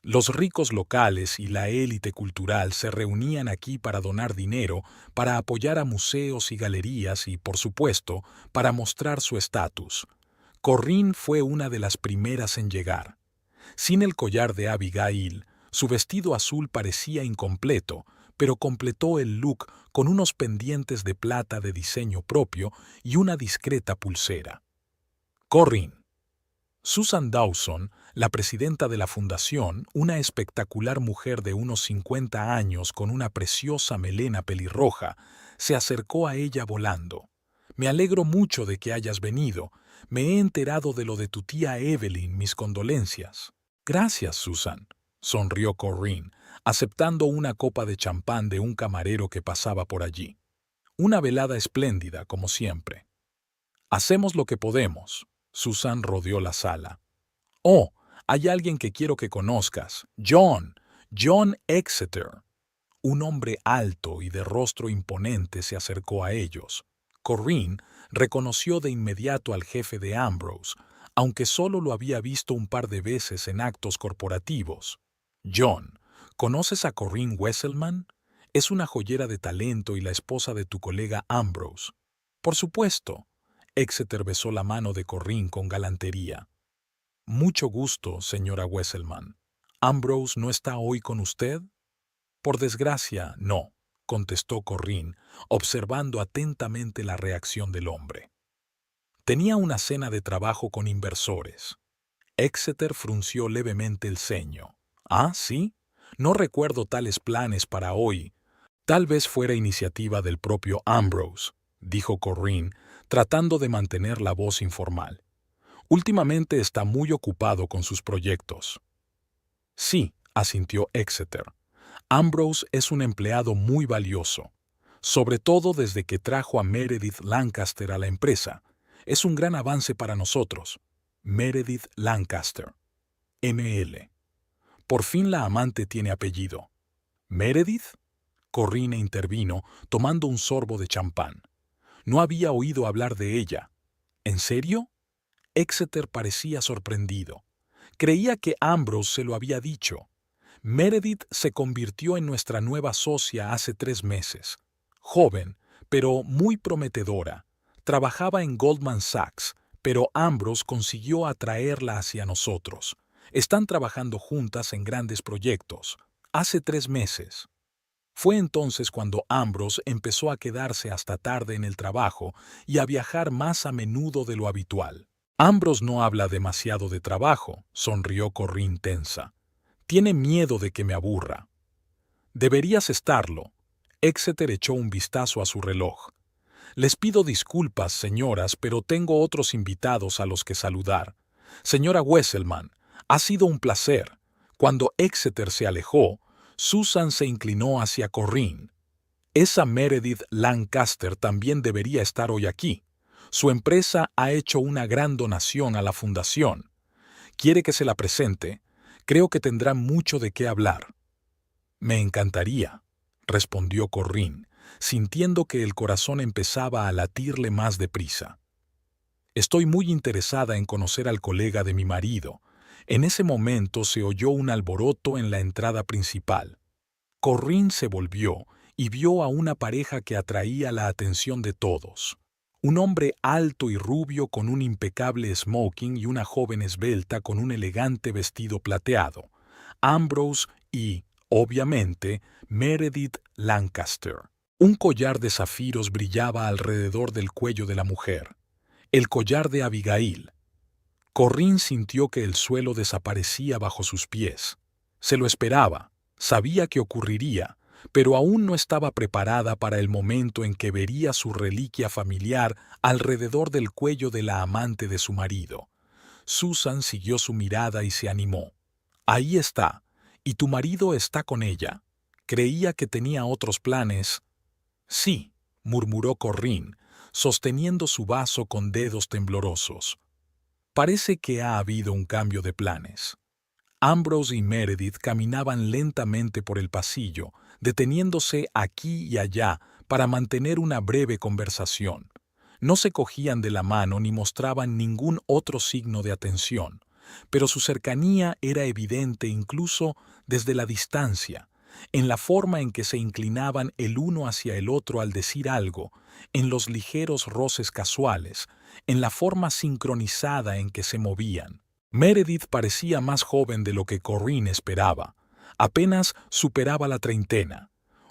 Los ricos locales y la élite cultural se reunían aquí para donar dinero, para apoyar a museos y galerías y, por supuesto, para mostrar su estatus. Corinne fue una de las primeras en llegar. Sin el collar de Abigail, su vestido azul parecía incompleto, pero completó el look con unos pendientes de plata de diseño propio y una discreta pulsera. Corinne. Susan Dawson, la presidenta de la fundación, una espectacular mujer de unos 50 años con una preciosa melena pelirroja, se acercó a ella volando. Me alegro mucho de que hayas venido. Me he enterado de lo de tu tía Evelyn, mis condolencias. Gracias, Susan, sonrió Corinne, aceptando una copa de champán de un camarero que pasaba por allí. Una velada espléndida, como siempre. Hacemos lo que podemos. Susan rodeó la sala. Oh, hay alguien que quiero que conozcas. John Exeter. Un hombre alto y de rostro imponente se acercó a ellos. Corinne reconoció de inmediato al jefe de Ambrose, aunque solo lo había visto un par de veces en actos corporativos. John, ¿conoces a Corinne Wesselman? Es una joyera de talento y la esposa de tu colega Ambrose. Por supuesto. Exeter besó la mano de Corinne con galantería. Mucho gusto, señora Wesselman. ¿Ambrose no está hoy con usted? Por desgracia, no, contestó Corinne, observando atentamente la reacción del hombre. Tenía una cena de trabajo con inversores. Exeter frunció levemente el ceño. ¿Ah, sí? No recuerdo tales planes para hoy. Tal vez fuera iniciativa del propio Ambrose, dijo Corinne, tratando de mantener la voz informal. Últimamente está muy ocupado con sus proyectos. Sí, asintió Exeter. Ambrose es un empleado muy valioso, sobre todo desde que trajo a Meredith Lancaster a la empresa. Es un gran avance para nosotros. Meredith Lancaster. ML. Por fin la amante tiene apellido. ¿Meredith? Corinne intervino, tomando un sorbo de champán. No había oído hablar de ella. ¿En serio? Exeter parecía sorprendido. Creía que Ambrose se lo había dicho. Meredith se convirtió en nuestra nueva socia hace 3 meses. Joven, pero muy prometedora. Trabajaba en Goldman Sachs, pero Ambrose consiguió atraerla hacia nosotros. Están trabajando juntas en grandes proyectos. Hace 3 meses. Fue entonces cuando Ambrose empezó a quedarse hasta tarde en el trabajo y a viajar más a menudo de lo habitual. Ambrose no habla demasiado de trabajo, sonrió Corinne tensa. Tiene miedo de que me aburra. Deberías estarlo. Exeter echó un vistazo a su reloj. Les pido disculpas, señoras, pero tengo otros invitados a los que saludar. Señora Wesselman, ha sido un placer. Cuando Exeter se alejó, Susan se inclinó hacia Corinne. Esa Meredith Lancaster también debería estar hoy aquí. Su empresa ha hecho una gran donación a la fundación. ¿Quiere que se la presente? Creo que tendrá mucho de qué hablar. Me encantaría, respondió Corinne, sintiendo que el corazón empezaba a latirle más deprisa. Estoy muy interesada en conocer al colega de mi marido. En ese momento se oyó un alboroto en la entrada principal. Corinne se volvió y vio a una pareja que atraía la atención de todos. Un hombre alto y rubio con un impecable smoking y una joven esbelta con un elegante vestido plateado. Ambrose y, obviamente, Meredith Lancaster. Un collar de zafiros brillaba alrededor del cuello de la mujer. El collar de Abigail. Corinne sintió que el suelo desaparecía bajo sus pies. Se lo esperaba, sabía que ocurriría, pero aún no estaba preparada para el momento en que vería su reliquia familiar alrededor del cuello de la amante de su marido. Susan siguió su mirada y se animó. Ahí está, y tu marido está con ella. Creía que tenía otros planes. Sí, murmuró Corinne, sosteniendo su vaso con dedos temblorosos. Parece que ha habido un cambio de planes. Ambrose y Meredith caminaban lentamente por el pasillo, deteniéndose aquí y allá para mantener una breve conversación. No se cogían de la mano ni mostraban ningún otro signo de atención, pero su cercanía era evidente incluso desde la distancia, en la forma en que se inclinaban el uno hacia el otro al decir algo, en los ligeros roces casuales, en la forma sincronizada en que se movían. Meredith parecía más joven de lo que Corinne esperaba. Apenas superaba la treintena.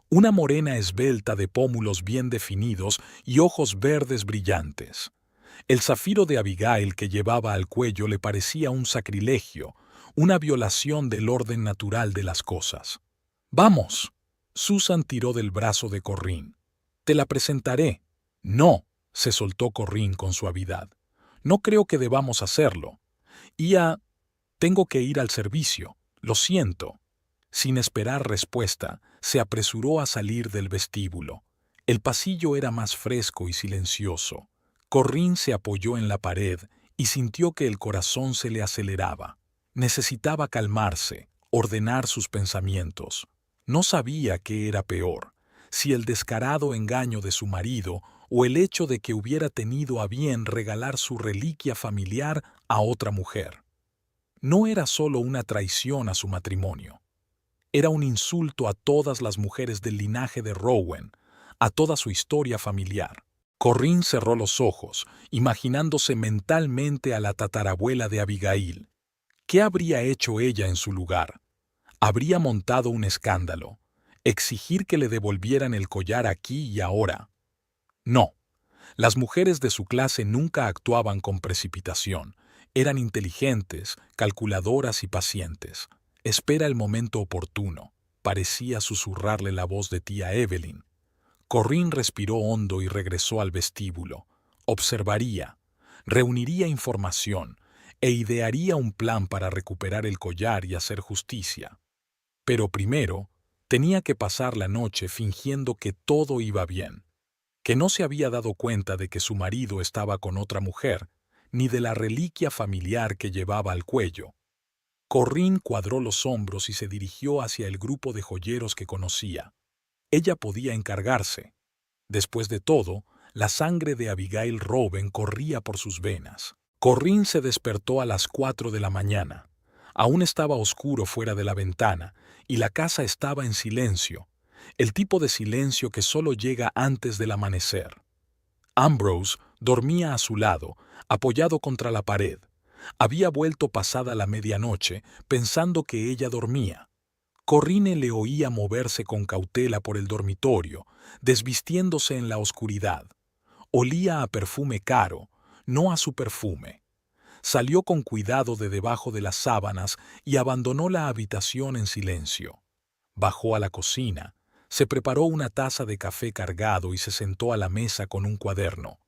Una morena esbelta de pómulos bien definidos y ojos verdes brillantes. El zafiro de Abigail que llevaba al cuello le parecía un sacrilegio, una violación del orden natural de las cosas. «Vamos». Susan tiró del brazo de Corinne. «Te la presentaré». «No», se soltó Corinne con suavidad. «No creo que debamos hacerlo. Tengo que ir al servicio. Lo siento». Sin esperar respuesta, se apresuró a salir del vestíbulo. El pasillo era más fresco y silencioso. Corinne se apoyó en la pared y sintió que el corazón se le aceleraba. Necesitaba calmarse, ordenar sus pensamientos. No sabía qué era peor, si el descarado engaño de su marido o el hecho de que hubiera tenido a bien regalar su reliquia familiar a otra mujer. No era solo una traición a su matrimonio. Era un insulto a todas las mujeres del linaje de Rowan, a toda su historia familiar. Corinne cerró los ojos, imaginándose mentalmente a la tatarabuela de Abigail. ¿Qué habría hecho ella en su lugar? Habría montado un escándalo, exigir que le devolvieran el collar aquí y ahora. No, las mujeres de su clase nunca actuaban con precipitación. Eran inteligentes, calculadoras y pacientes. «Espera el momento oportuno», parecía susurrarle la voz de tía Evelyn. Corinne respiró hondo y regresó al vestíbulo. Observaría, reuniría información e idearía un plan para recuperar el collar y hacer justicia. Pero primero, tenía que pasar la noche fingiendo que todo iba bien, que no se había dado cuenta de que su marido estaba con otra mujer, ni de la reliquia familiar que llevaba al cuello. Corinne cuadró los hombros y se dirigió hacia el grupo de joyeros que conocía. Ella podía encargarse. Después de todo, la sangre de Abigail Rowan corría por sus venas. Corinne se despertó a las 4 de la mañana. Aún estaba oscuro fuera de la ventana y la casa estaba en silencio, el tipo de silencio que solo llega antes del amanecer. Ambrose dormía a su lado, apoyado contra la pared. Había vuelto pasada la medianoche, pensando que ella dormía. Corinne le oía moverse con cautela por el dormitorio, desvistiéndose en la oscuridad. Olía a perfume caro, no a su perfume. Salió con cuidado de debajo de las sábanas y abandonó la habitación en silencio. Bajó a la cocina, se preparó una taza de café cargado y se sentó a la mesa con un cuaderno.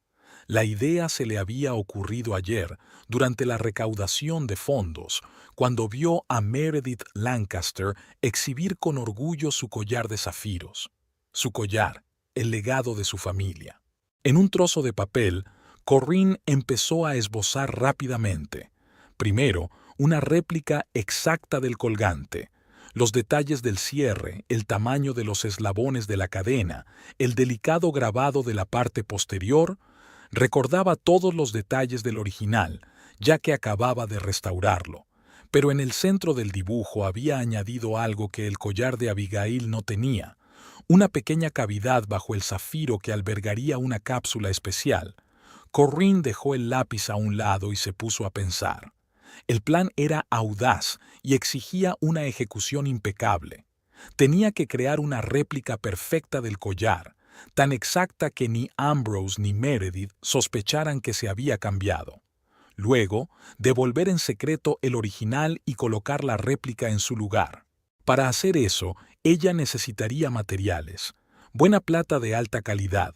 La idea se le había ocurrido ayer, durante la recaudación de fondos, cuando vio a Meredith Lancaster exhibir con orgullo su collar de zafiros. Su collar, el legado de su familia. En un trozo de papel, Corinne empezó a esbozar rápidamente. Primero, una réplica exacta del colgante, los detalles del cierre, el tamaño de los eslabones de la cadena, el delicado grabado de la parte posterior. Recordaba todos los detalles del original, ya que acababa de restaurarlo, pero en el centro del dibujo había añadido algo que el collar de Abigail no tenía, una pequeña cavidad bajo el zafiro que albergaría una cápsula especial. Corinne dejó el lápiz a un lado y se puso a pensar. El plan era audaz y exigía una ejecución impecable. Tenía que crear una réplica perfecta del collar, tan exacta que ni Ambrose ni Meredith sospecharan que se había cambiado. Luego, devolver en secreto el original y colocar la réplica en su lugar. Para hacer eso, ella necesitaría materiales. Buena plata de alta calidad.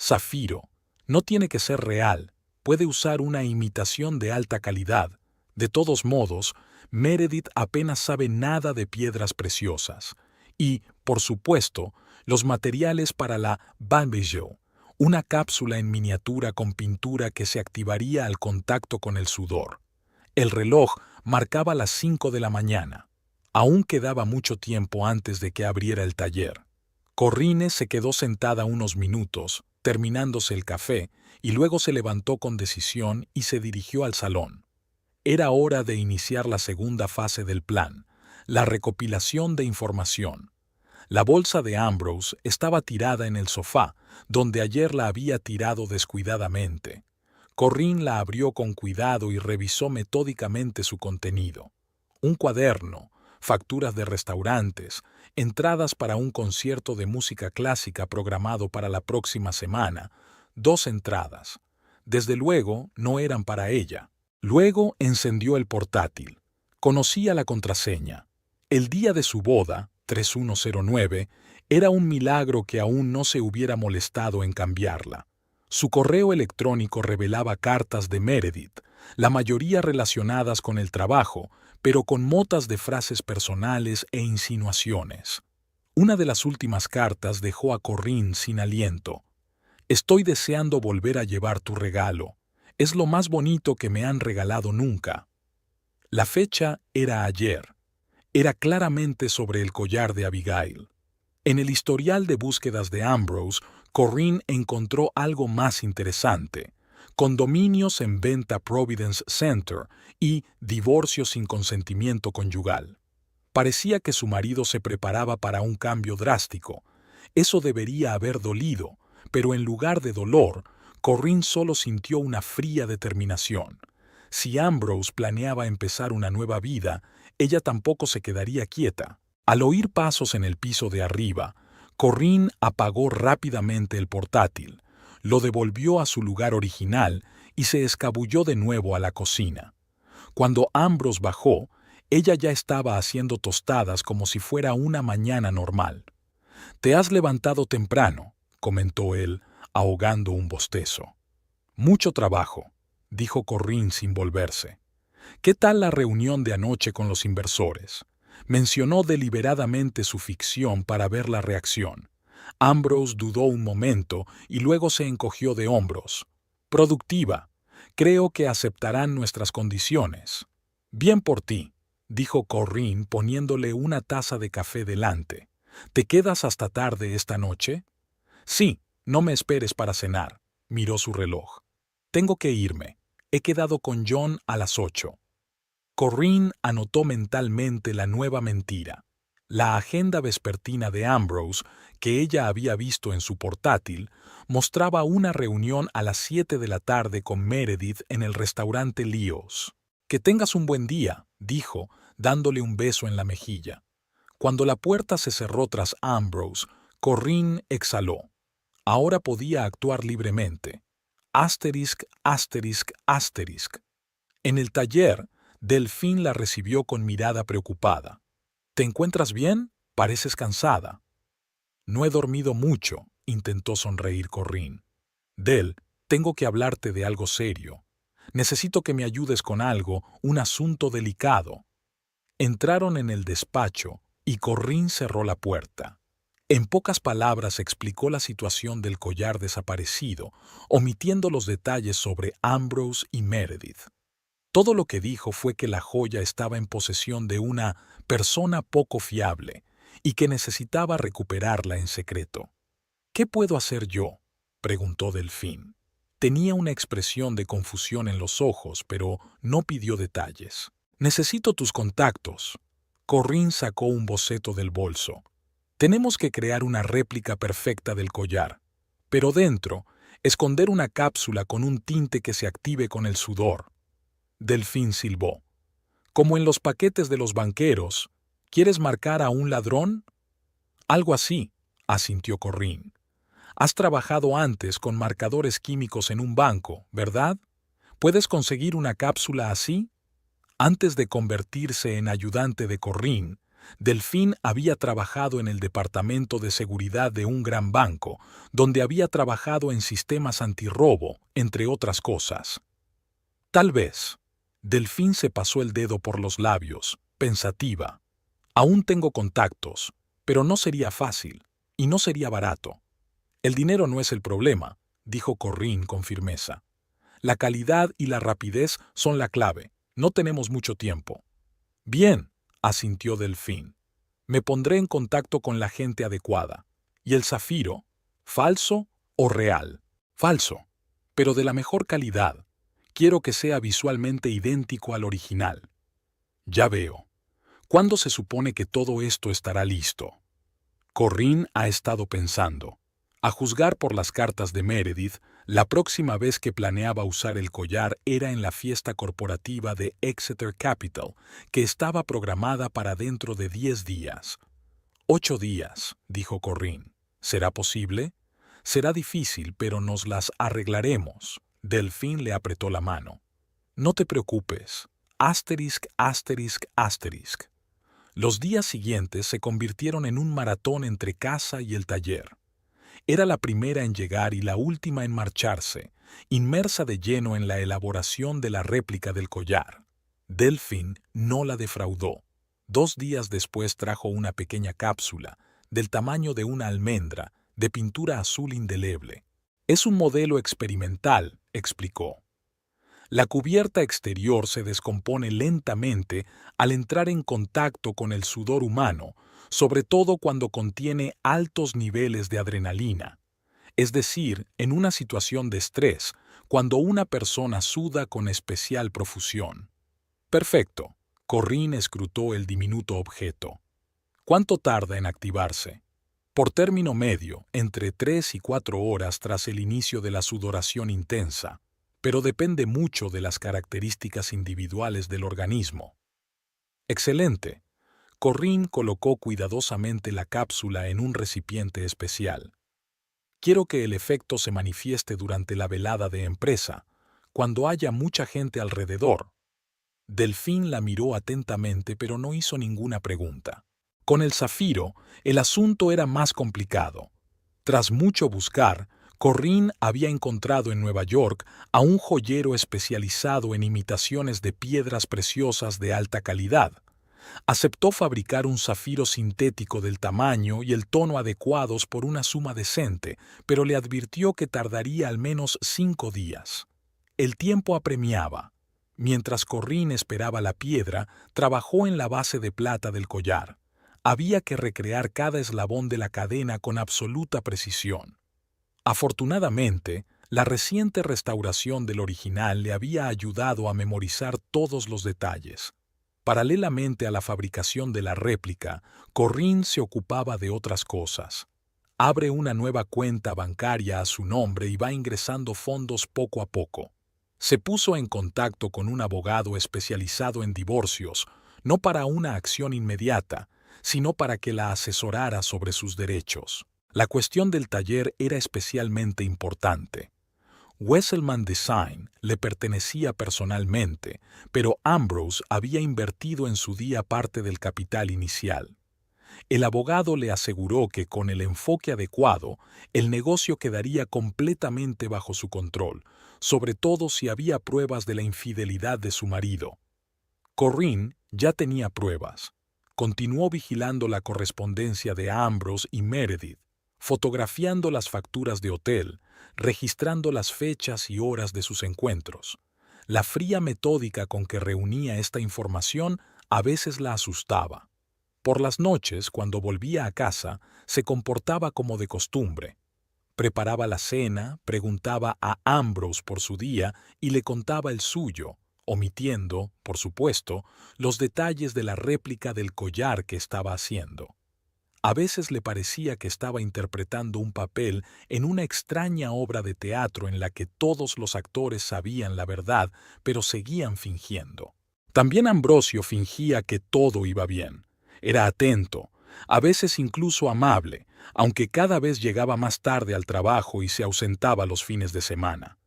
Zafiro. No tiene que ser real. Puede usar una imitación de alta calidad. De todos modos, Meredith apenas sabe nada de piedras preciosas. Y, por supuesto, los materiales para la Banbijou, una cápsula en miniatura con pintura que se activaría al contacto con el sudor. El reloj marcaba las 5 de la mañana. Aún quedaba mucho tiempo antes de que abriera el taller. Corrine se quedó sentada unos minutos, terminándose el café, y luego se levantó con decisión y se dirigió al salón. Era hora de iniciar la segunda fase del plan, la recopilación de información. La bolsa de Ambrose estaba tirada en el sofá, donde ayer la había tirado descuidadamente. Corrine la abrió con cuidado y revisó metódicamente su contenido. Un cuaderno, facturas de restaurantes, entradas para un concierto de música clásica programado para la próxima semana, 2 entradas. Desde luego, no eran para ella. Luego encendió el portátil. Conocía la contraseña. El día de su boda, 3109, era un milagro que aún no se hubiera molestado en cambiarla. Su correo electrónico revelaba cartas de Meredith, la mayoría relacionadas con el trabajo, pero con motas de frases personales e insinuaciones. Una de las últimas cartas dejó a Corrine sin aliento. «Estoy deseando volver a llevar tu regalo. Es lo más bonito que me han regalado nunca». La fecha era ayer. Era claramente sobre el collar de Abigail. En el historial de búsquedas de Ambrose, Corrine encontró algo más interesante: condominios en venta Providence Center y divorcio sin consentimiento conyugal. Parecía que su marido se preparaba para un cambio drástico. Eso debería haber dolido, pero en lugar de dolor, Corrine solo sintió una fría determinación. Si Ambrose planeaba empezar una nueva vida, ella tampoco se quedaría quieta. Al oír pasos en el piso de arriba, Corrine apagó rápidamente el portátil, lo devolvió a su lugar original y se escabulló de nuevo a la cocina. Cuando Ambrose bajó, ella ya estaba haciendo tostadas como si fuera una mañana normal. «Te has levantado temprano», comentó él, ahogando un bostezo. «Mucho trabajo», dijo Corrine sin volverse. «¿Qué tal la reunión de anoche con los inversores?». Mencionó deliberadamente su ficción para ver la reacción. Ambrose dudó un momento y luego se encogió de hombros. «Productiva. Creo que aceptarán nuestras condiciones». «Bien por ti», dijo Corrine poniéndole una taza de café delante. «¿Te quedas hasta tarde esta noche?» «Sí, no me esperes para cenar», miró su reloj. «Tengo que irme. He quedado con John a las 8». Corrine anotó mentalmente la nueva mentira. La agenda vespertina de Ambrose, que ella había visto en su portátil, mostraba una reunión a las 7 de la tarde con Meredith en el restaurante Leo's. «Que tengas un buen día», dijo, dándole un beso en la mejilla. Cuando la puerta se cerró tras Ambrose, Corrine exhaló. Ahora podía actuar libremente. Asterisk, asterisk, asterisk. En el taller, Delphine la recibió con mirada preocupada. «¿Te encuentras bien? Pareces cansada». «No he dormido mucho», intentó sonreír Corrine. «Del, tengo que hablarte de algo serio. Necesito que me ayudes con algo, un asunto delicado». Entraron en el despacho y Corrine cerró la puerta. En pocas palabras explicó la situación del collar desaparecido, omitiendo los detalles sobre Ambrose y Meredith. Todo lo que dijo fue que la joya estaba en posesión de una persona poco fiable y que necesitaba recuperarla en secreto. «¿Qué puedo hacer yo?», preguntó Delphine. Tenía una expresión de confusión en los ojos, pero no pidió detalles. «Necesito tus contactos». Corrine sacó un boceto del bolso. «Tenemos que crear una réplica perfecta del collar, pero dentro, esconder una cápsula con un tinte que se active con el sudor». Delphine silbó. «Como en los paquetes de los banqueros. ¿Quieres marcar a un ladrón?». «Algo así», asintió Corrine. «Has trabajado antes con marcadores químicos en un banco, ¿verdad? ¿Puedes conseguir una cápsula así?». Antes de convertirse en ayudante de Corrine, Delphine había trabajado en el departamento de seguridad de un gran banco, donde había trabajado en sistemas antirrobo, entre otras cosas. «Tal vez». Delphine se pasó el dedo por los labios, pensativa. «Aún tengo contactos, pero no sería fácil, y no sería barato». «El dinero no es el problema», dijo Corrine con firmeza. «La calidad y la rapidez son la clave. No tenemos mucho tiempo. Bien, asintió Delfín. Me pondré en contacto con la gente adecuada. ¿Y el zafiro? ¿Falso o real? Falso, pero de la mejor calidad. Quiero que sea visualmente idéntico al original. Ya veo. ¿Cuándo se supone que todo esto estará listo? Corrine ha estado pensando. A juzgar por las cartas de Meredith, la próxima vez que planeaba usar el collar era en la fiesta corporativa de Exeter Capital, que estaba programada para dentro de 10 días. 8 días, dijo Corrine. ¿Será posible? Será difícil, pero nos las arreglaremos. Delfín le apretó la mano. No te preocupes. Asterisk, asterisk, asterisk. Los días siguientes se convirtieron en un maratón entre casa y el taller. Era la primera en llegar y la última en marcharse, inmersa de lleno en la elaboración de la réplica del collar. Delfín no la defraudó. 2 días después trajo una pequeña cápsula, del tamaño de una almendra, de pintura azul indeleble. Es un modelo experimental, explicó. La cubierta exterior se descompone lentamente al entrar en contacto con el sudor humano, sobre todo cuando contiene altos niveles de adrenalina. Es decir, en una situación de estrés, cuando una persona suda con especial profusión. Perfecto. Corrine escrutó el diminuto objeto. ¿Cuánto tarda en activarse? Por término medio, entre 3 y 4 horas tras el inicio de la sudoración intensa, pero depende mucho de las características individuales del organismo. Excelente. Corrine colocó cuidadosamente la cápsula en un recipiente especial. Quiero que el efecto se manifieste durante la velada de empresa, cuando haya mucha gente alrededor. Delfín la miró atentamente, pero no hizo ninguna pregunta. Con el zafiro, el asunto era más complicado. Tras mucho buscar, Corrine había encontrado en Nueva York a un joyero especializado en imitaciones de piedras preciosas de alta calidad. Aceptó fabricar un zafiro sintético del tamaño y el tono adecuados por una suma decente, pero le advirtió que tardaría al menos 5 días. El tiempo apremiaba. Mientras Corrine esperaba la piedra, trabajó en la base de plata del collar. Había que recrear cada eslabón de la cadena con absoluta precisión. Afortunadamente, la reciente restauración del original le había ayudado a memorizar todos los detalles. Paralelamente a la fabricación de la réplica, Corrine se ocupaba de otras cosas. Abre una nueva cuenta bancaria a su nombre y va ingresando fondos poco a poco. Se puso en contacto con un abogado especializado en divorcios, no para una acción inmediata, sino para que la asesorara sobre sus derechos. La cuestión del taller era especialmente importante. Wesselman Design le pertenecía personalmente, pero Ambrose había invertido en su día parte del capital inicial. El abogado le aseguró que con el enfoque adecuado, el negocio quedaría completamente bajo su control, sobre todo si había pruebas de la infidelidad de su marido. Corrine ya tenía pruebas. Continuó vigilando la correspondencia de Ambrose y Meredith, fotografiando las facturas de hotel, registrando las fechas y horas de sus encuentros. La fría metódica con que reunía esta información a veces la asustaba. Por las noches, cuando volvía a casa, se comportaba como de costumbre. Preparaba la cena, preguntaba a Ambrose por su día y le contaba el suyo, omitiendo, por supuesto, los detalles de la réplica del collar que estaba haciendo. A veces le parecía que estaba interpretando un papel en una extraña obra de teatro en la que todos los actores sabían la verdad, pero seguían fingiendo. También Ambrosio fingía que todo iba bien. Era atento, a veces incluso amable, aunque cada vez llegaba más tarde al trabajo y se ausentaba los fines de semana.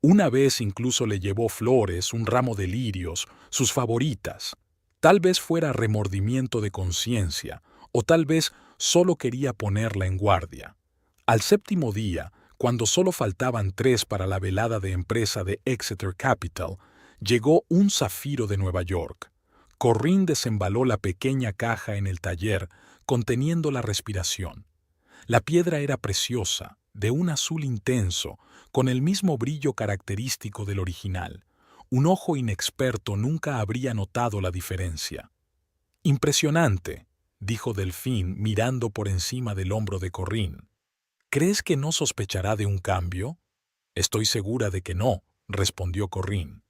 Una vez incluso le llevó flores, un ramo de lirios, sus favoritas. Tal vez fuera remordimiento de conciencia, o tal vez solo quería ponerla en guardia. Al 7º día, cuando solo faltaban 3 para la velada de empresa de Exeter Capital, llegó un zafiro de Nueva York. Corrine desembaló la pequeña caja en el taller, conteniendo la respiración. La piedra era preciosa, de un azul intenso, con el mismo brillo característico del original. Un ojo inexperto nunca habría notado la diferencia. Impresionante, dijo Delphine mirando por encima del hombro de Corrine. ¿Crees que no sospechará de un cambio? Estoy segura de que no, respondió Corrine.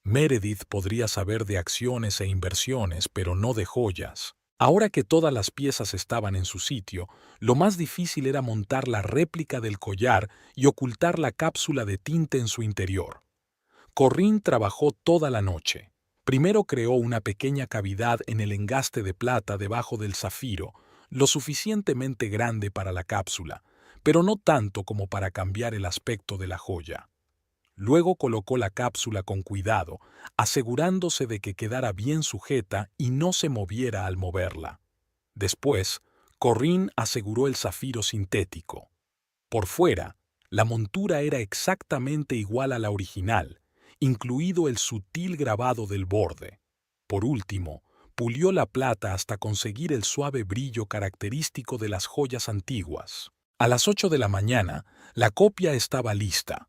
Meredith podría saber de acciones e inversiones, pero no de joyas. Ahora que todas las piezas estaban en su sitio, lo más difícil era montar la réplica del collar y ocultar la cápsula de tinte en su interior. Corrine trabajó toda la noche. Primero creó una pequeña cavidad en el engaste de plata debajo del zafiro, lo suficientemente grande para la cápsula, pero no tanto como para cambiar el aspecto de la joya. Luego colocó la cápsula con cuidado, asegurándose de que quedara bien sujeta y no se moviera al moverla. Después, Corrine aseguró el zafiro sintético. Por fuera, la montura era exactamente igual a la original, incluido el sutil grabado del borde. Por último, pulió la plata hasta conseguir el suave brillo característico de las joyas antiguas. A las 8 de la mañana, la copia estaba lista.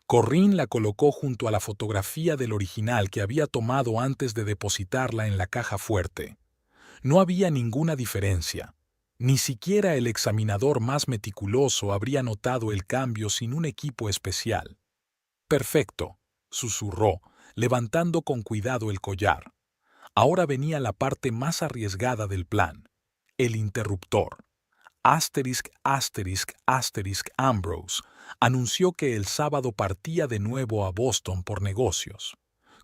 Corrine la colocó junto a la fotografía del original que había tomado antes de depositarla en la caja fuerte. No había ninguna diferencia. Ni siquiera el examinador más meticuloso habría notado el cambio sin un equipo especial. «Perfecto», susurró, levantando con cuidado el collar. Ahora venía la parte más arriesgada del plan, el interruptor. Ambrose anunció que el sábado partía de nuevo a Boston por negocios.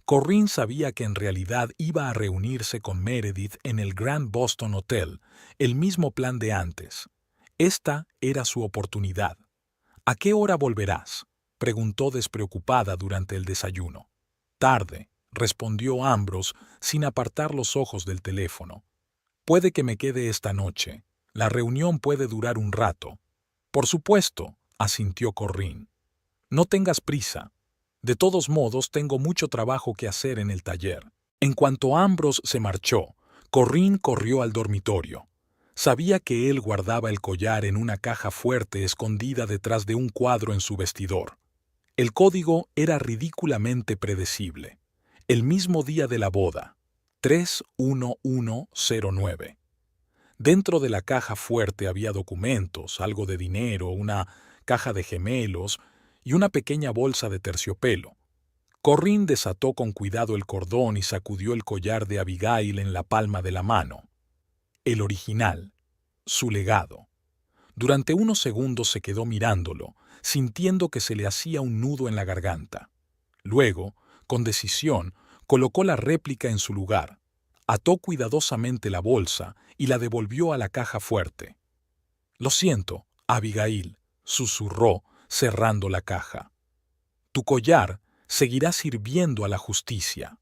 Corrine sabía que en realidad iba a reunirse con Meredith en el Grand Boston Hotel, el mismo plan de antes. Esta era su oportunidad. «¿A qué hora volverás?», preguntó despreocupada durante el desayuno. «Tarde», respondió Ambrose sin apartar los ojos del teléfono. «Puede que me quede esta noche. La reunión puede durar un rato». «Por supuesto», asintió Corrine. «No tengas prisa. De todos modos, tengo mucho trabajo que hacer en el taller». En cuanto Ambrose se marchó, Corrine corrió al dormitorio. Sabía que él guardaba el collar en una caja fuerte escondida detrás de un cuadro en su vestidor. El código era ridículamente predecible. El mismo día de la boda, 31109. Dentro de la caja fuerte había documentos, algo de dinero, una caja de gemelos y una pequeña bolsa de terciopelo. Corrine desató con cuidado el cordón y sacudió el collar de Abigail en la palma de la mano. El original, su legado. Durante unos segundos se quedó mirándolo, sintiendo que se le hacía un nudo en la garganta. Luego, con decisión, colocó la réplica en su lugar, ató cuidadosamente la bolsa y la devolvió a la caja fuerte. «Lo siento, Abigail», susurró, cerrando la caja. «Tu collar seguirá sirviendo a la justicia».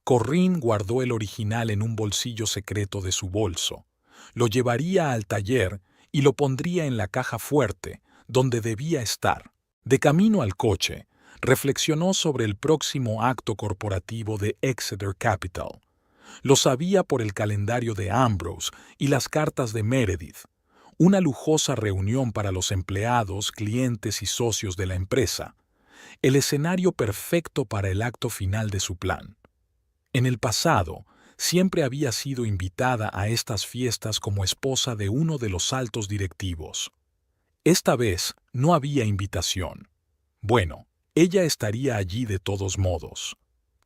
Corrine guardó el original en un bolsillo secreto de su bolso. Lo llevaría al taller y lo pondría en la caja fuerte, donde debía estar. De camino al coche, reflexionó sobre el próximo acto corporativo de Exeter Capital. Lo sabía por el calendario de Ambrose y las cartas de Meredith. Una lujosa reunión para los empleados, clientes y socios de la empresa. El escenario perfecto para el acto final de su plan. En el pasado, siempre había sido invitada a estas fiestas como esposa de uno de los altos directivos. Esta vez no había invitación. Bueno, ella estaría allí de todos modos.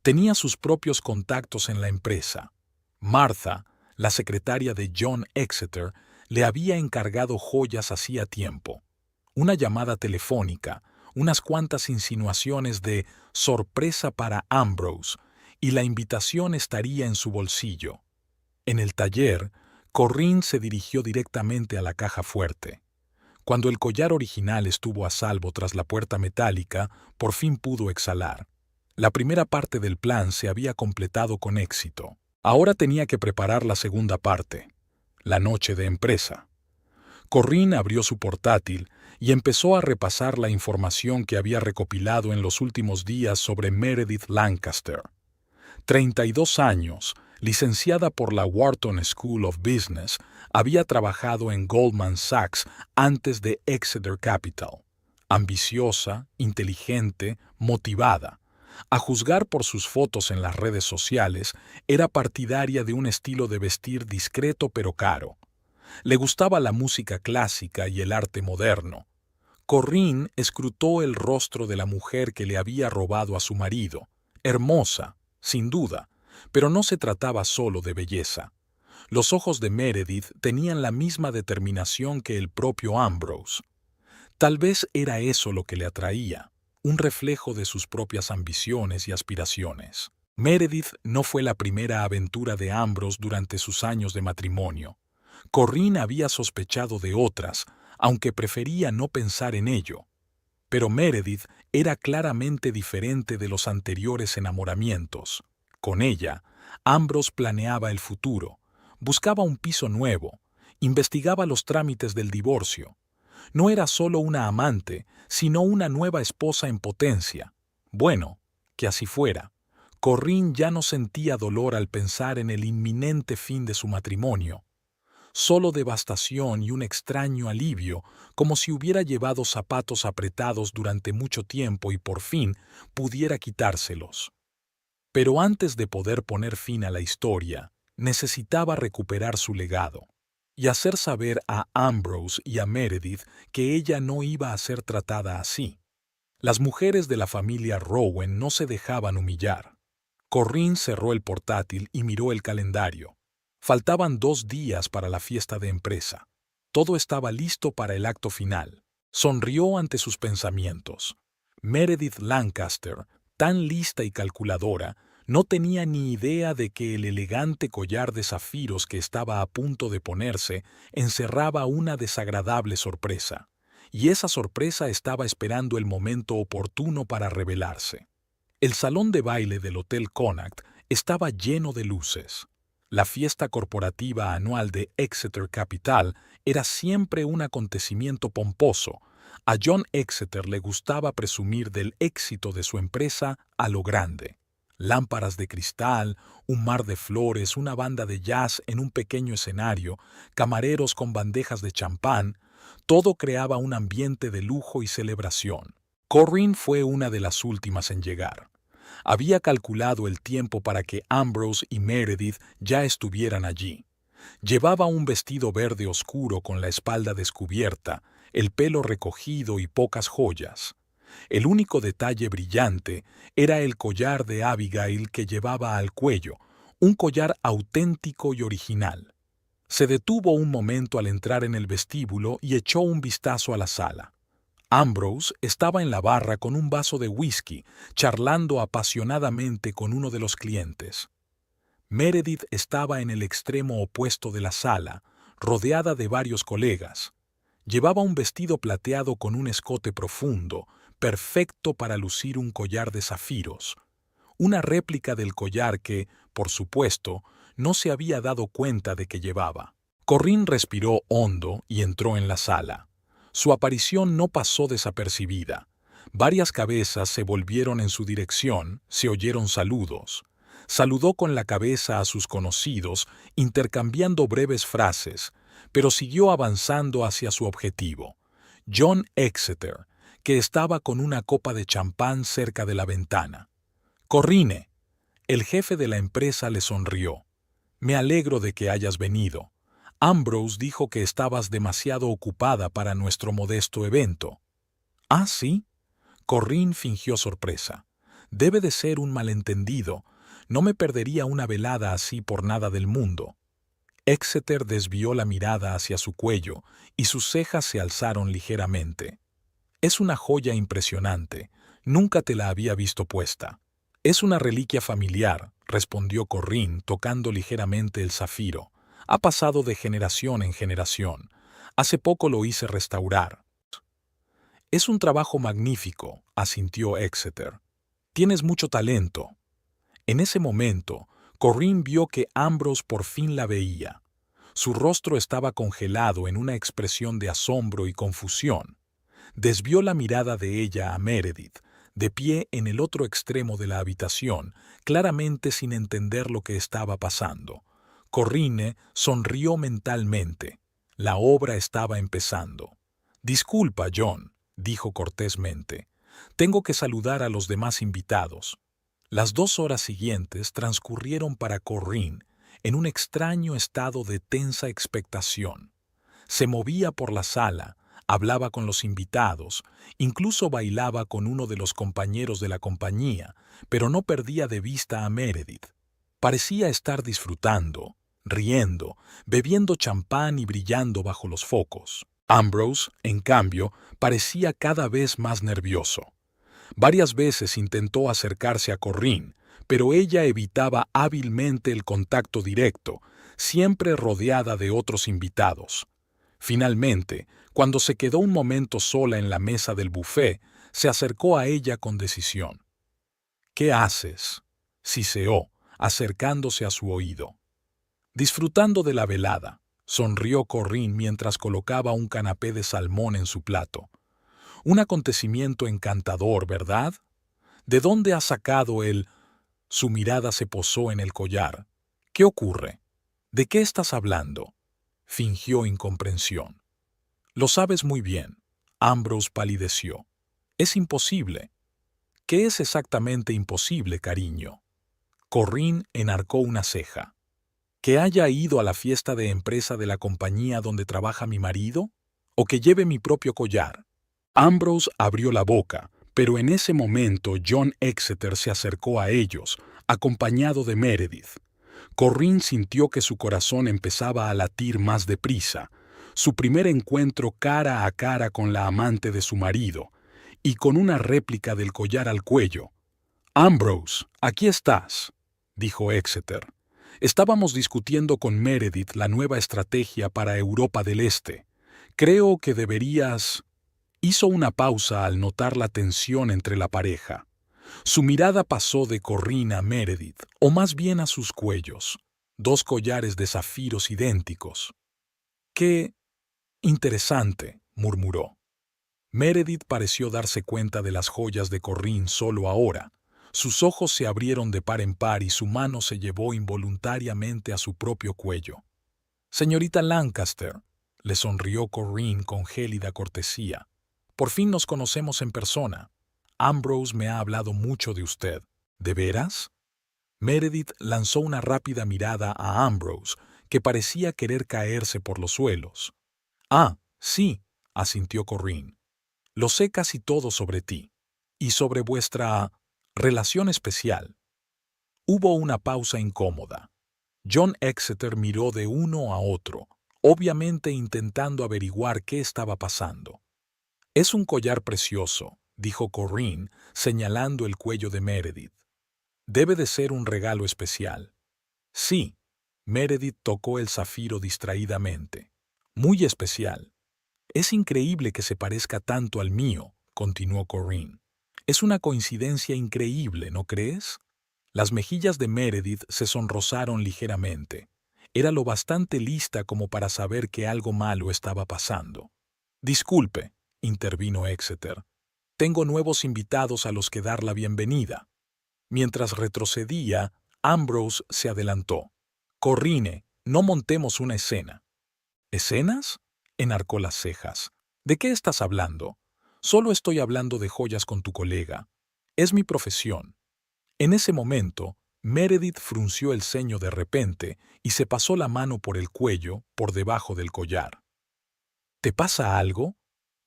Tenía sus propios contactos en la empresa. Martha, la secretaria de John Exeter, le había encargado joyas hacía tiempo. Una llamada telefónica, unas cuantas insinuaciones de sorpresa para Ambrose, y la invitación estaría en su bolsillo. En el taller, Corrine se dirigió directamente a la caja fuerte. Cuando el collar original estuvo a salvo tras la puerta metálica, por fin pudo exhalar. La primera parte del plan se había completado con éxito. Ahora tenía que preparar la segunda parte, la noche de empresa. Corrine abrió su portátil y empezó a repasar la información que había recopilado en los últimos días sobre Meredith Lancaster. 32 años, licenciada por la Wharton School of Business, había trabajado en Goldman Sachs antes de Exeter Capital. Ambiciosa, inteligente, motivada. A juzgar por sus fotos en las redes sociales, era partidaria de un estilo de vestir discreto pero caro. Le gustaba la música clásica y el arte moderno. Corinne escrutó el rostro de la mujer que le había robado a su marido. Hermosa, sin duda, pero no se trataba solo de belleza. Los ojos de Meredith tenían la misma determinación que el propio Ambrose. Tal vez era eso lo que le atraía, un reflejo de sus propias ambiciones y aspiraciones. Meredith no fue la primera aventura de Ambrose durante sus años de matrimonio. Corinne había sospechado de otras, aunque prefería no pensar en ello. Pero Meredith era claramente diferente de los anteriores enamoramientos. Con ella, Ambrose planeaba el futuro, buscaba un piso nuevo, investigaba los trámites del divorcio. No era solo una amante, sino una nueva esposa en potencia. Bueno, que así fuera. Corinne ya no sentía dolor al pensar en el inminente fin de su matrimonio. Solo devastación y un extraño alivio, como si hubiera llevado zapatos apretados durante mucho tiempo y por fin pudiera quitárselos. Pero antes de poder poner fin a la historia, necesitaba recuperar su legado y hacer saber a Ambrose y a Meredith que ella no iba a ser tratada así. Las mujeres de la familia Rowan no se dejaban humillar. Corinne cerró el portátil y miró el calendario. Faltaban 2 días para la fiesta de empresa. Todo estaba listo para el acto final. Sonrió ante sus pensamientos. Meredith Lancaster, tan lista y calculadora, no tenía ni idea de que el elegante collar de zafiros que estaba a punto de ponerse encerraba una desagradable sorpresa, y esa sorpresa estaba esperando el momento oportuno para revelarse. El salón de baile del Hotel Connaught estaba lleno de luces. La fiesta corporativa anual de Exeter Capital era siempre un acontecimiento pomposo. A John Exeter le gustaba presumir del éxito de su empresa a lo grande. Lámparas de cristal, un mar de flores, una banda de jazz en un pequeño escenario, camareros con bandejas de champán, todo creaba un ambiente de lujo y celebración. Corinne fue una de las últimas en llegar. Había calculado el tiempo para que Ambrose y Meredith ya estuvieran allí. Llevaba un vestido verde oscuro con la espalda descubierta, el pelo recogido y pocas joyas. El único detalle brillante era el collar de Abigail que llevaba al cuello, un collar auténtico y original. Se detuvo un momento al entrar en el vestíbulo y echó un vistazo a la sala. Ambrose estaba en la barra con un vaso de whisky, charlando apasionadamente con uno de los clientes. Meredith estaba en el extremo opuesto de la sala, rodeada de varios colegas. Llevaba un vestido plateado con un escote profundo, perfecto para lucir un collar de zafiros. Una réplica del collar que, por supuesto, no se había dado cuenta de que llevaba. Corinne respiró hondo y entró en la sala. Su aparición no pasó desapercibida. Varias cabezas se volvieron en su dirección, se oyeron saludos. Saludó con la cabeza a sus conocidos, intercambiando breves frases, pero siguió avanzando hacia su objetivo. John Exeter, que estaba con una copa de champán cerca de la ventana. «Corinne». El jefe de la empresa le sonrió. «Me alegro de que hayas venido. Ambrose dijo que estabas demasiado ocupada para nuestro modesto evento». «¿Ah, sí?» Corinne fingió sorpresa. «Debe de ser un malentendido. No me perdería una velada así por nada del mundo». Exeter desvió la mirada hacia su cuello y sus cejas se alzaron ligeramente. «Es una joya impresionante. Nunca te la había visto puesta». «Es una reliquia familiar», respondió Corinne tocando ligeramente el zafiro. «Ha pasado de generación en generación. Hace poco lo hice restaurar». «Es un trabajo magnífico», asintió Exeter. «Tienes mucho talento». En ese momento, Corinne vio que Ambrose por fin la veía. Su rostro estaba congelado en una expresión de asombro y confusión. Desvió la mirada de ella a Meredith, de pie en el otro extremo de la habitación, claramente sin entender lo que estaba pasando. Corinne sonrió mentalmente. La obra estaba empezando. «Disculpa, John», dijo cortésmente. «Tengo que saludar a los demás invitados. Las 2 horas siguientes transcurrieron para Corinne en un extraño estado de tensa expectación. Se movía por la sala, hablaba con los invitados, incluso bailaba con uno de los compañeros de la compañía, pero no perdía de vista a Meredith. Parecía estar disfrutando, riendo, bebiendo champán y brillando bajo los focos. Ambrose, en cambio, parecía cada vez más nervioso. Varias veces intentó acercarse a Corinne, pero ella evitaba hábilmente el contacto directo, siempre rodeada de otros invitados. Finalmente, cuando se quedó un momento sola en la mesa del buffet, se acercó a ella con decisión. «¿Qué haces?», siseó, acercándose a su oído. Disfrutando de la velada, sonrió Corinne mientras colocaba un canapé de salmón en su plato. Un acontecimiento encantador, ¿verdad? ¿De dónde has sacado el...? Su mirada se posó en el collar. ¿Qué ocurre? ¿De qué estás hablando? Fingió incomprensión. Lo sabes muy bien. Ambrose palideció. Es imposible. ¿Qué es exactamente imposible, cariño? Corinne enarcó una ceja. ¿Que haya ido a la fiesta de empresa de la compañía donde trabaja mi marido? ¿O que lleve mi propio collar? Ambrose abrió la boca, pero en ese momento John Exeter se acercó a ellos, acompañado de Meredith. Corinne sintió que su corazón empezaba a latir más deprisa, su primer encuentro cara a cara con la amante de su marido, y con una réplica del collar al cuello. «Ambrose, aquí estás», dijo Exeter. «Estábamos discutiendo con Meredith la nueva estrategia para Europa del Este. Creo que deberías...» Hizo una pausa al notar la tensión entre la pareja. Su mirada pasó de Corinne a Meredith, o más bien a sus cuellos, 2 collares de zafiros idénticos. «Qué interesante», murmuró. Meredith pareció darse cuenta de las joyas de Corinne solo ahora. Sus ojos se abrieron de par en par y su mano se llevó involuntariamente a su propio cuello. «Señorita Lancaster», le sonrió Corinne con gélida cortesía. «Por fin nos conocemos en persona. Ambrose me ha hablado mucho de usted. ¿De veras?» Meredith lanzó una rápida mirada a Ambrose, que parecía querer caerse por los suelos. «Ah, sí», asintió Corinne. «Lo sé casi todo sobre ti. Y sobre vuestra relación especial». Hubo una pausa incómoda. John Exeter miró de uno a otro, obviamente intentando averiguar qué estaba pasando. «Es un collar precioso», dijo Corinne, señalando el cuello de Meredith. «Debe de ser un regalo especial». «Sí», Meredith tocó el zafiro distraídamente. «Muy especial». «Es increíble que se parezca tanto al mío», continuó Corinne. «Es una coincidencia increíble, ¿no crees?» Las mejillas de Meredith se sonrosaron ligeramente. Era lo bastante lista como para saber que algo malo estaba pasando. «Disculpe», intervino Exeter. «Tengo nuevos invitados a los que dar la bienvenida». Mientras retrocedía, Ambrose se adelantó. «Corinne, no montemos una escena». «¿Escenas?», enarcó las cejas. «¿De qué estás hablando?» «Solo estoy hablando de joyas con tu colega. Es mi profesión». En ese momento, Meredith frunció el ceño de repente y se pasó la mano por el cuello, por debajo del collar. «¿Te pasa algo?»,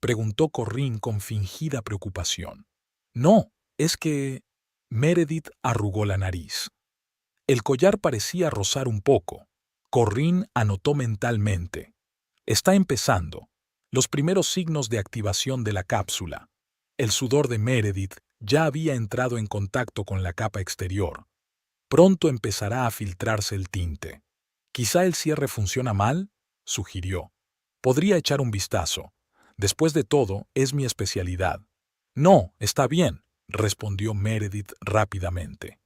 preguntó Corinne con fingida preocupación. «No, es que...». Meredith arrugó la nariz. El collar parecía rozar un poco. Corinne anotó mentalmente. «Está empezando. Los primeros signos de activación de la cápsula». El sudor de Meredith ya había entrado en contacto con la capa exterior. «Pronto empezará a filtrarse el tinte». «¿Quizá el cierre funciona mal?», sugirió. «Podría echar un vistazo. Después de todo, es mi especialidad». «No, está bien», respondió Meredith rápidamente.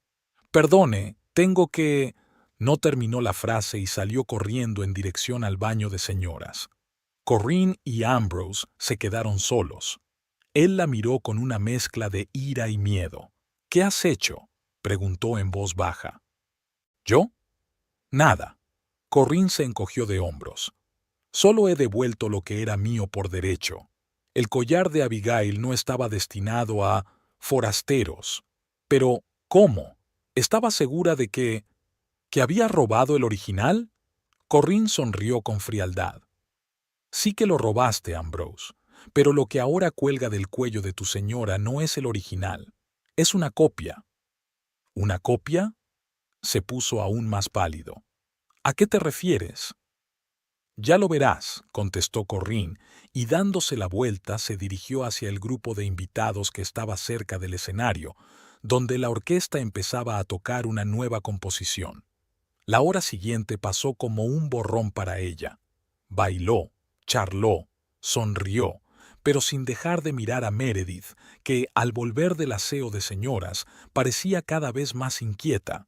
«Perdone, tengo que...». No terminó la frase y salió corriendo en dirección al baño de señoras. Corinne y Ambrose se quedaron solos. Él la miró con una mezcla de ira y miedo. «¿Qué has hecho?», preguntó en voz baja. «¿Yo? Nada». Corinne se encogió de hombros. «Solo he devuelto lo que era mío por derecho. El collar de Abigail no estaba destinado a forasteros. Pero, ¿Cómo? ¿Estaba segura de que había robado el original? Corrine sonrió con frialdad. Sí que lo robaste, Ambrose, pero lo que ahora cuelga del cuello de tu señora no es el original. Es una copia. ¿Una copia? Se puso aún más pálido. ¿A qué te refieres? Ya lo verás, contestó Corrine, y dándose la vuelta se dirigió hacia el grupo de invitados que estaba cerca del escenario, donde la orquesta empezaba a tocar una nueva composición. La hora siguiente pasó como un borrón para ella. Bailó, charló, sonrió, pero sin dejar de mirar a Meredith, que, al volver del aseo de señoras, parecía cada vez más inquieta.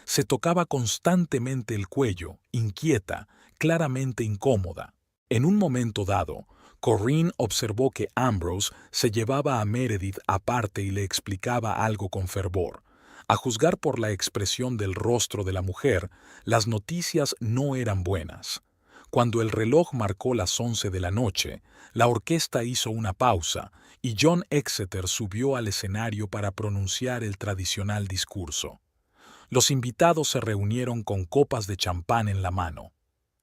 Se tocaba constantemente el cuello, inquieta, claramente incómoda. En un momento dado, Corrine observó que Ambrose se llevaba a Meredith aparte y le explicaba algo con fervor. A juzgar por la expresión del rostro de la mujer, las noticias no eran buenas. Cuando el reloj marcó las 11 de la noche, la orquesta hizo una pausa y John Exeter subió al escenario para pronunciar el tradicional discurso. Los invitados se reunieron con copas de champán en la mano.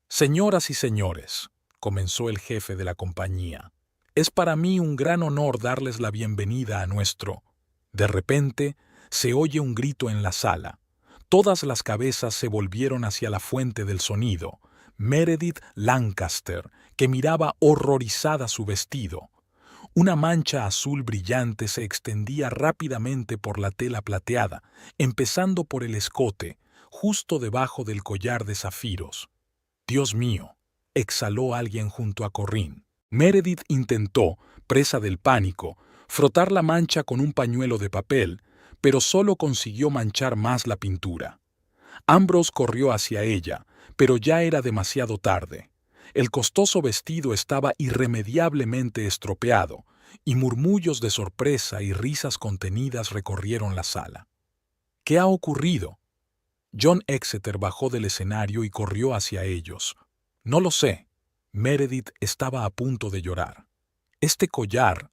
Señoras y señores, comenzó el jefe de la compañía, es para mí un gran honor darles la bienvenida a nuestro... De repente, se oye un grito en la sala. Todas las cabezas se volvieron hacia la fuente del sonido. Meredith Lancaster, que miraba horrorizada su vestido. Una mancha azul brillante se extendía rápidamente por la tela plateada, empezando por el escote, justo debajo del collar de zafiros. «Dios mío», exhaló alguien junto a Corrine. Meredith intentó, presa del pánico, frotar la mancha con un pañuelo de papel, pero solo consiguió manchar más la pintura. Ambrose corrió hacia ella, pero ya era demasiado tarde. El costoso vestido estaba irremediablemente estropeado, y murmullos de sorpresa y risas contenidas recorrieron la sala. ¿Qué ha ocurrido? John Exeter bajó del escenario y corrió hacia ellos. No lo sé. Meredith estaba a punto de llorar. Este collar...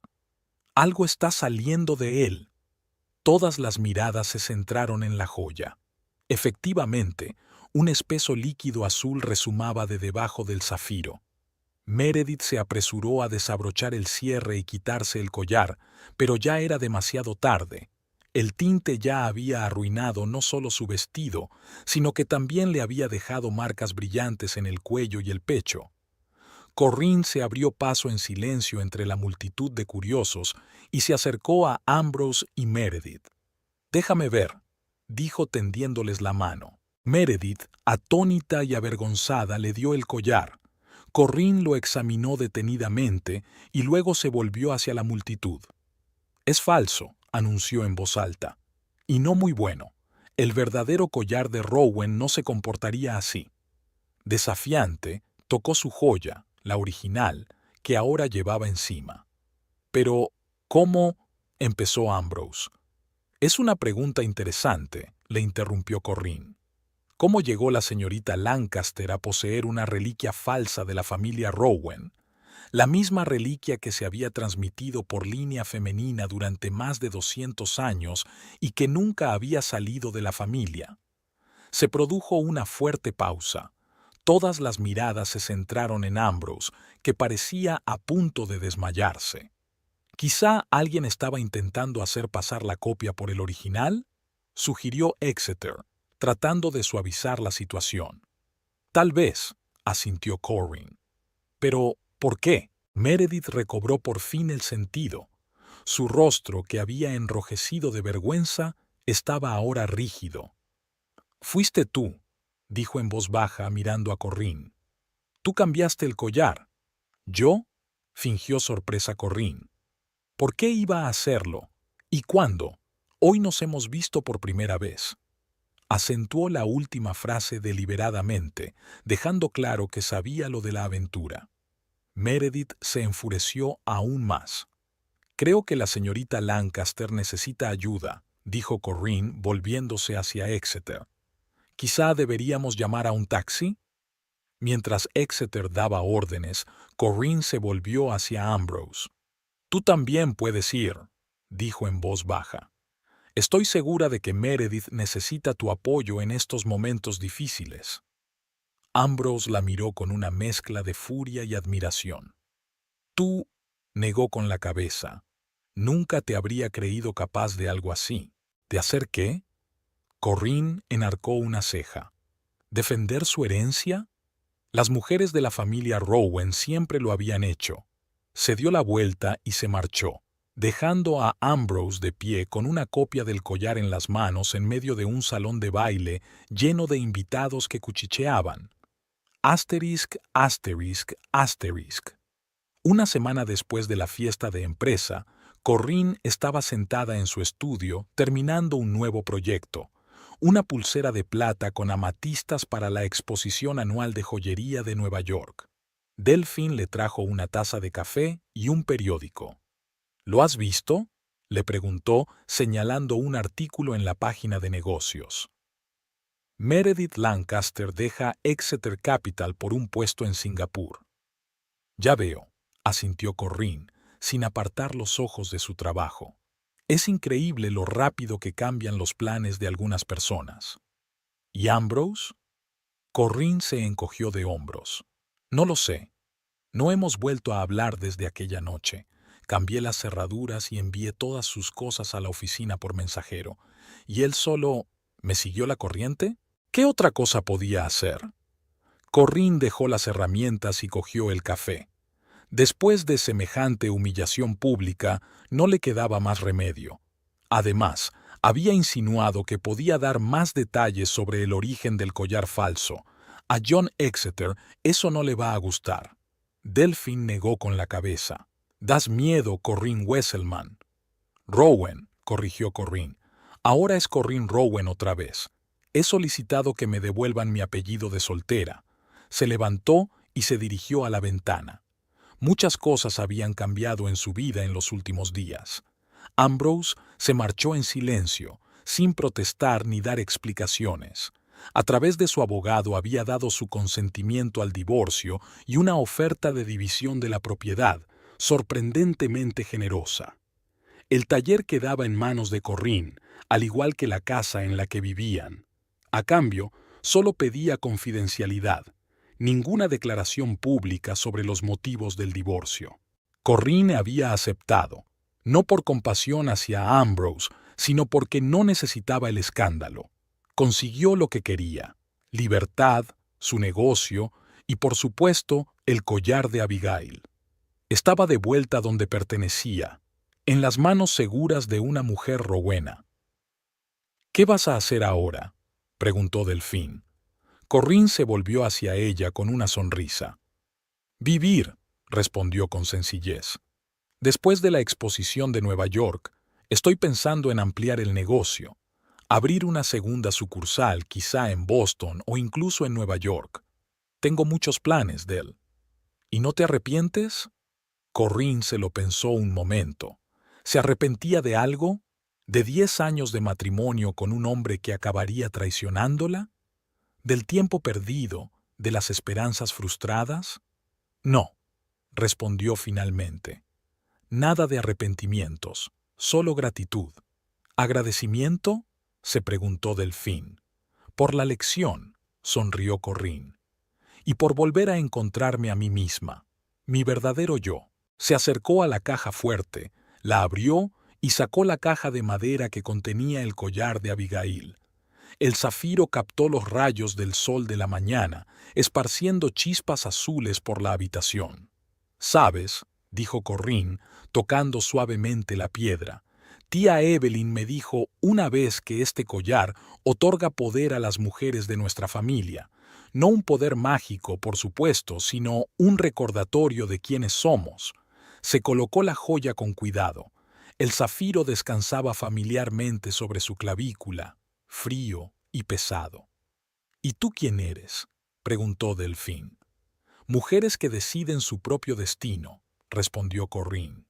Algo está saliendo de él. Todas las miradas se centraron en la joya. Efectivamente, un espeso líquido azul resumaba de debajo del zafiro. Meredith se apresuró a desabrochar el cierre y quitarse el collar, pero ya era demasiado tarde. El tinte ya había arruinado no solo su vestido, sino que también le había dejado marcas brillantes en el cuello y el pecho. Corrine se abrió paso en silencio entre la multitud de curiosos y se acercó a Ambrose y Meredith. «Déjame ver», dijo tendiéndoles la mano. Meredith, atónita y avergonzada, le dio el collar. Corrine lo examinó detenidamente y luego se volvió hacia la multitud. «Es falso», anunció en voz alta, «y no muy bueno. El verdadero collar de Rowan no se comportaría así». Desafiante, tocó su joya, la original, que ahora llevaba encima. «Pero, ¿cómo?» empezó Ambrose. «Es una pregunta interesante», le interrumpió Corrine. «¿Cómo llegó la señorita Lancaster a poseer una reliquia falsa de la familia Rowan? La misma reliquia que se había transmitido por línea femenina durante más de 200 años y que nunca había salido de la familia». Se produjo una fuerte pausa. Todas las miradas se centraron en Ambrose, que parecía a punto de desmayarse. «Quizá alguien estaba intentando hacer pasar la copia por el original», sugirió Exeter, tratando de suavizar la situación. «Tal vez», asintió Corrine. «Pero, ¿por qué?» Meredith recobró por fin el sentido. Su rostro, que había enrojecido de vergüenza, estaba ahora rígido. «Fuiste tú», dijo en voz baja mirando a Corrine. «Tú cambiaste el collar». «¿Yo?», fingió sorpresa Corrine. «¿Por qué iba a hacerlo? ¿Y cuándo? Hoy nos hemos visto por primera vez». Acentuó la última frase deliberadamente, dejando claro que sabía lo de la aventura. Meredith se enfureció aún más. «Creo que la señorita Lancaster necesita ayuda», dijo Corrine volviéndose hacia Exeter. «¿Quizá deberíamos llamar a un taxi?» Mientras Exeter daba órdenes, Corrine se volvió hacia Ambrose. «Tú también puedes ir», dijo en voz baja. Estoy segura de que Meredith necesita tu apoyo en estos momentos difíciles. Ambrose la miró con una mezcla de furia y admiración. Tú, negó con la cabeza. Nunca te habría creído capaz de algo así. ¿De hacer qué? Corinne enarcó una ceja. ¿Defender su herencia? Las mujeres de la familia Rowan siempre lo habían hecho. Se dio la vuelta y se marchó, dejando a Ambrose de pie con una copia del collar en las manos en medio de un salón de baile lleno de invitados que cuchicheaban. Asterisk, asterisk, asterisk. Una semana después de la fiesta de empresa, Corinne estaba sentada en su estudio terminando un nuevo proyecto, una pulsera de plata con amatistas para la exposición anual de joyería de Nueva York. Delphine le trajo una taza de café y un periódico. ¿Lo has visto?, le preguntó, señalando un artículo en la página de negocios. Meredith Lancaster deja Exeter Capital por un puesto en Singapur. Ya veo, asintió Corinne, sin apartar los ojos de su trabajo. Es increíble lo rápido que cambian los planes de algunas personas. ¿Y Ambrose? Corinne se encogió de hombros. No lo sé. No hemos vuelto a hablar desde aquella noche. Cambié las cerraduras y envié todas sus cosas a la oficina por mensajero. ¿Y él solo me siguió la corriente? ¿Qué otra cosa podía hacer? Corinne dejó las herramientas y cogió el café. Después de semejante humillación pública, no le quedaba más remedio. Además, había insinuado que podía dar más detalles sobre el origen del collar falso. A John Exeter eso no le va a gustar. Delphine negó con la cabeza. Das miedo, Corinne Wesselman. Rowan, corrigió Corinne. Ahora es Corinne Rowan otra vez. He solicitado que me devuelvan mi apellido de soltera. Se levantó y se dirigió a la ventana. Muchas cosas habían cambiado en su vida en los últimos días. Ambrose se marchó en silencio, sin protestar ni dar explicaciones. A través de su abogado había dado su consentimiento al divorcio y una oferta de división de la propiedad, sorprendentemente generosa. El taller quedaba en manos de Corinne, al igual que la casa en la que vivían. A cambio, solo pedía confidencialidad, ninguna declaración pública sobre los motivos del divorcio. Corinne había aceptado, no por compasión hacia Ambrose, sino porque no necesitaba el escándalo. Consiguió lo que quería: libertad, su negocio y, por supuesto, el collar de Abigail. Estaba de vuelta donde pertenecía, en las manos seguras de una mujer rowena. ¿Qué vas a hacer ahora?, preguntó Delphine. Corinne se volvió hacia ella con una sonrisa. Vivir, respondió con sencillez. Después de la exposición de Nueva York, estoy pensando en ampliar el negocio, abrir una segunda sucursal, quizá en Boston o incluso en Nueva York. Tengo muchos planes, Del. ¿Y no te arrepientes? Corinne se lo pensó un momento. ¿Se arrepentía de algo? ¿De 10 años de matrimonio con un hombre que acabaría traicionándola? ¿Del tiempo perdido? ¿De las esperanzas frustradas? No, respondió finalmente. Nada de arrepentimientos, solo gratitud. ¿Agradecimiento?, se preguntó Delphine. Por la lección, sonrió Corinne. Y por volver a encontrarme a mí misma, mi verdadero yo. Se acercó a la caja fuerte, la abrió y sacó la caja de madera que contenía el collar de Abigail. El zafiro captó los rayos del sol de la mañana, esparciendo chispas azules por la habitación. «¿Sabes?», dijo Corinne, tocando suavemente la piedra. «Tía Evelyn me dijo una vez que este collar otorga poder a las mujeres de nuestra familia. No un poder mágico, por supuesto, sino un recordatorio de quiénes somos». Se colocó la joya con cuidado. El zafiro descansaba familiarmente sobre su clavícula, frío y pesado. «¿Y tú quién eres?», preguntó Delphine. «Mujeres que deciden su propio destino», respondió Corinne.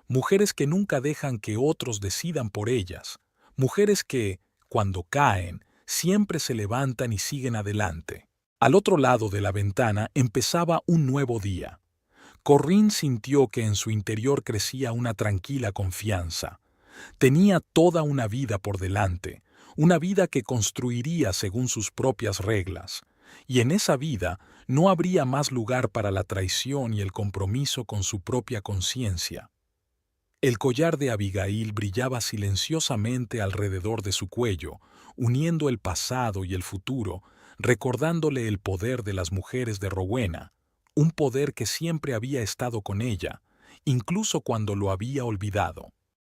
«Mujeres que nunca dejan que otros decidan por ellas. Mujeres que, cuando caen, siempre se levantan y siguen adelante». Al otro lado de la ventana empezaba un nuevo día. Corinne sintió que en su interior crecía una tranquila confianza. Tenía toda una vida por delante, una vida que construiría según sus propias reglas, y en esa vida no habría más lugar para la traición y el compromiso con su propia conciencia. El collar de Abigail brillaba silenciosamente alrededor de su cuello, uniendo el pasado y el futuro, recordándole el poder de las mujeres de Rowena, un poder que siempre había estado con ella, incluso cuando lo había olvidado.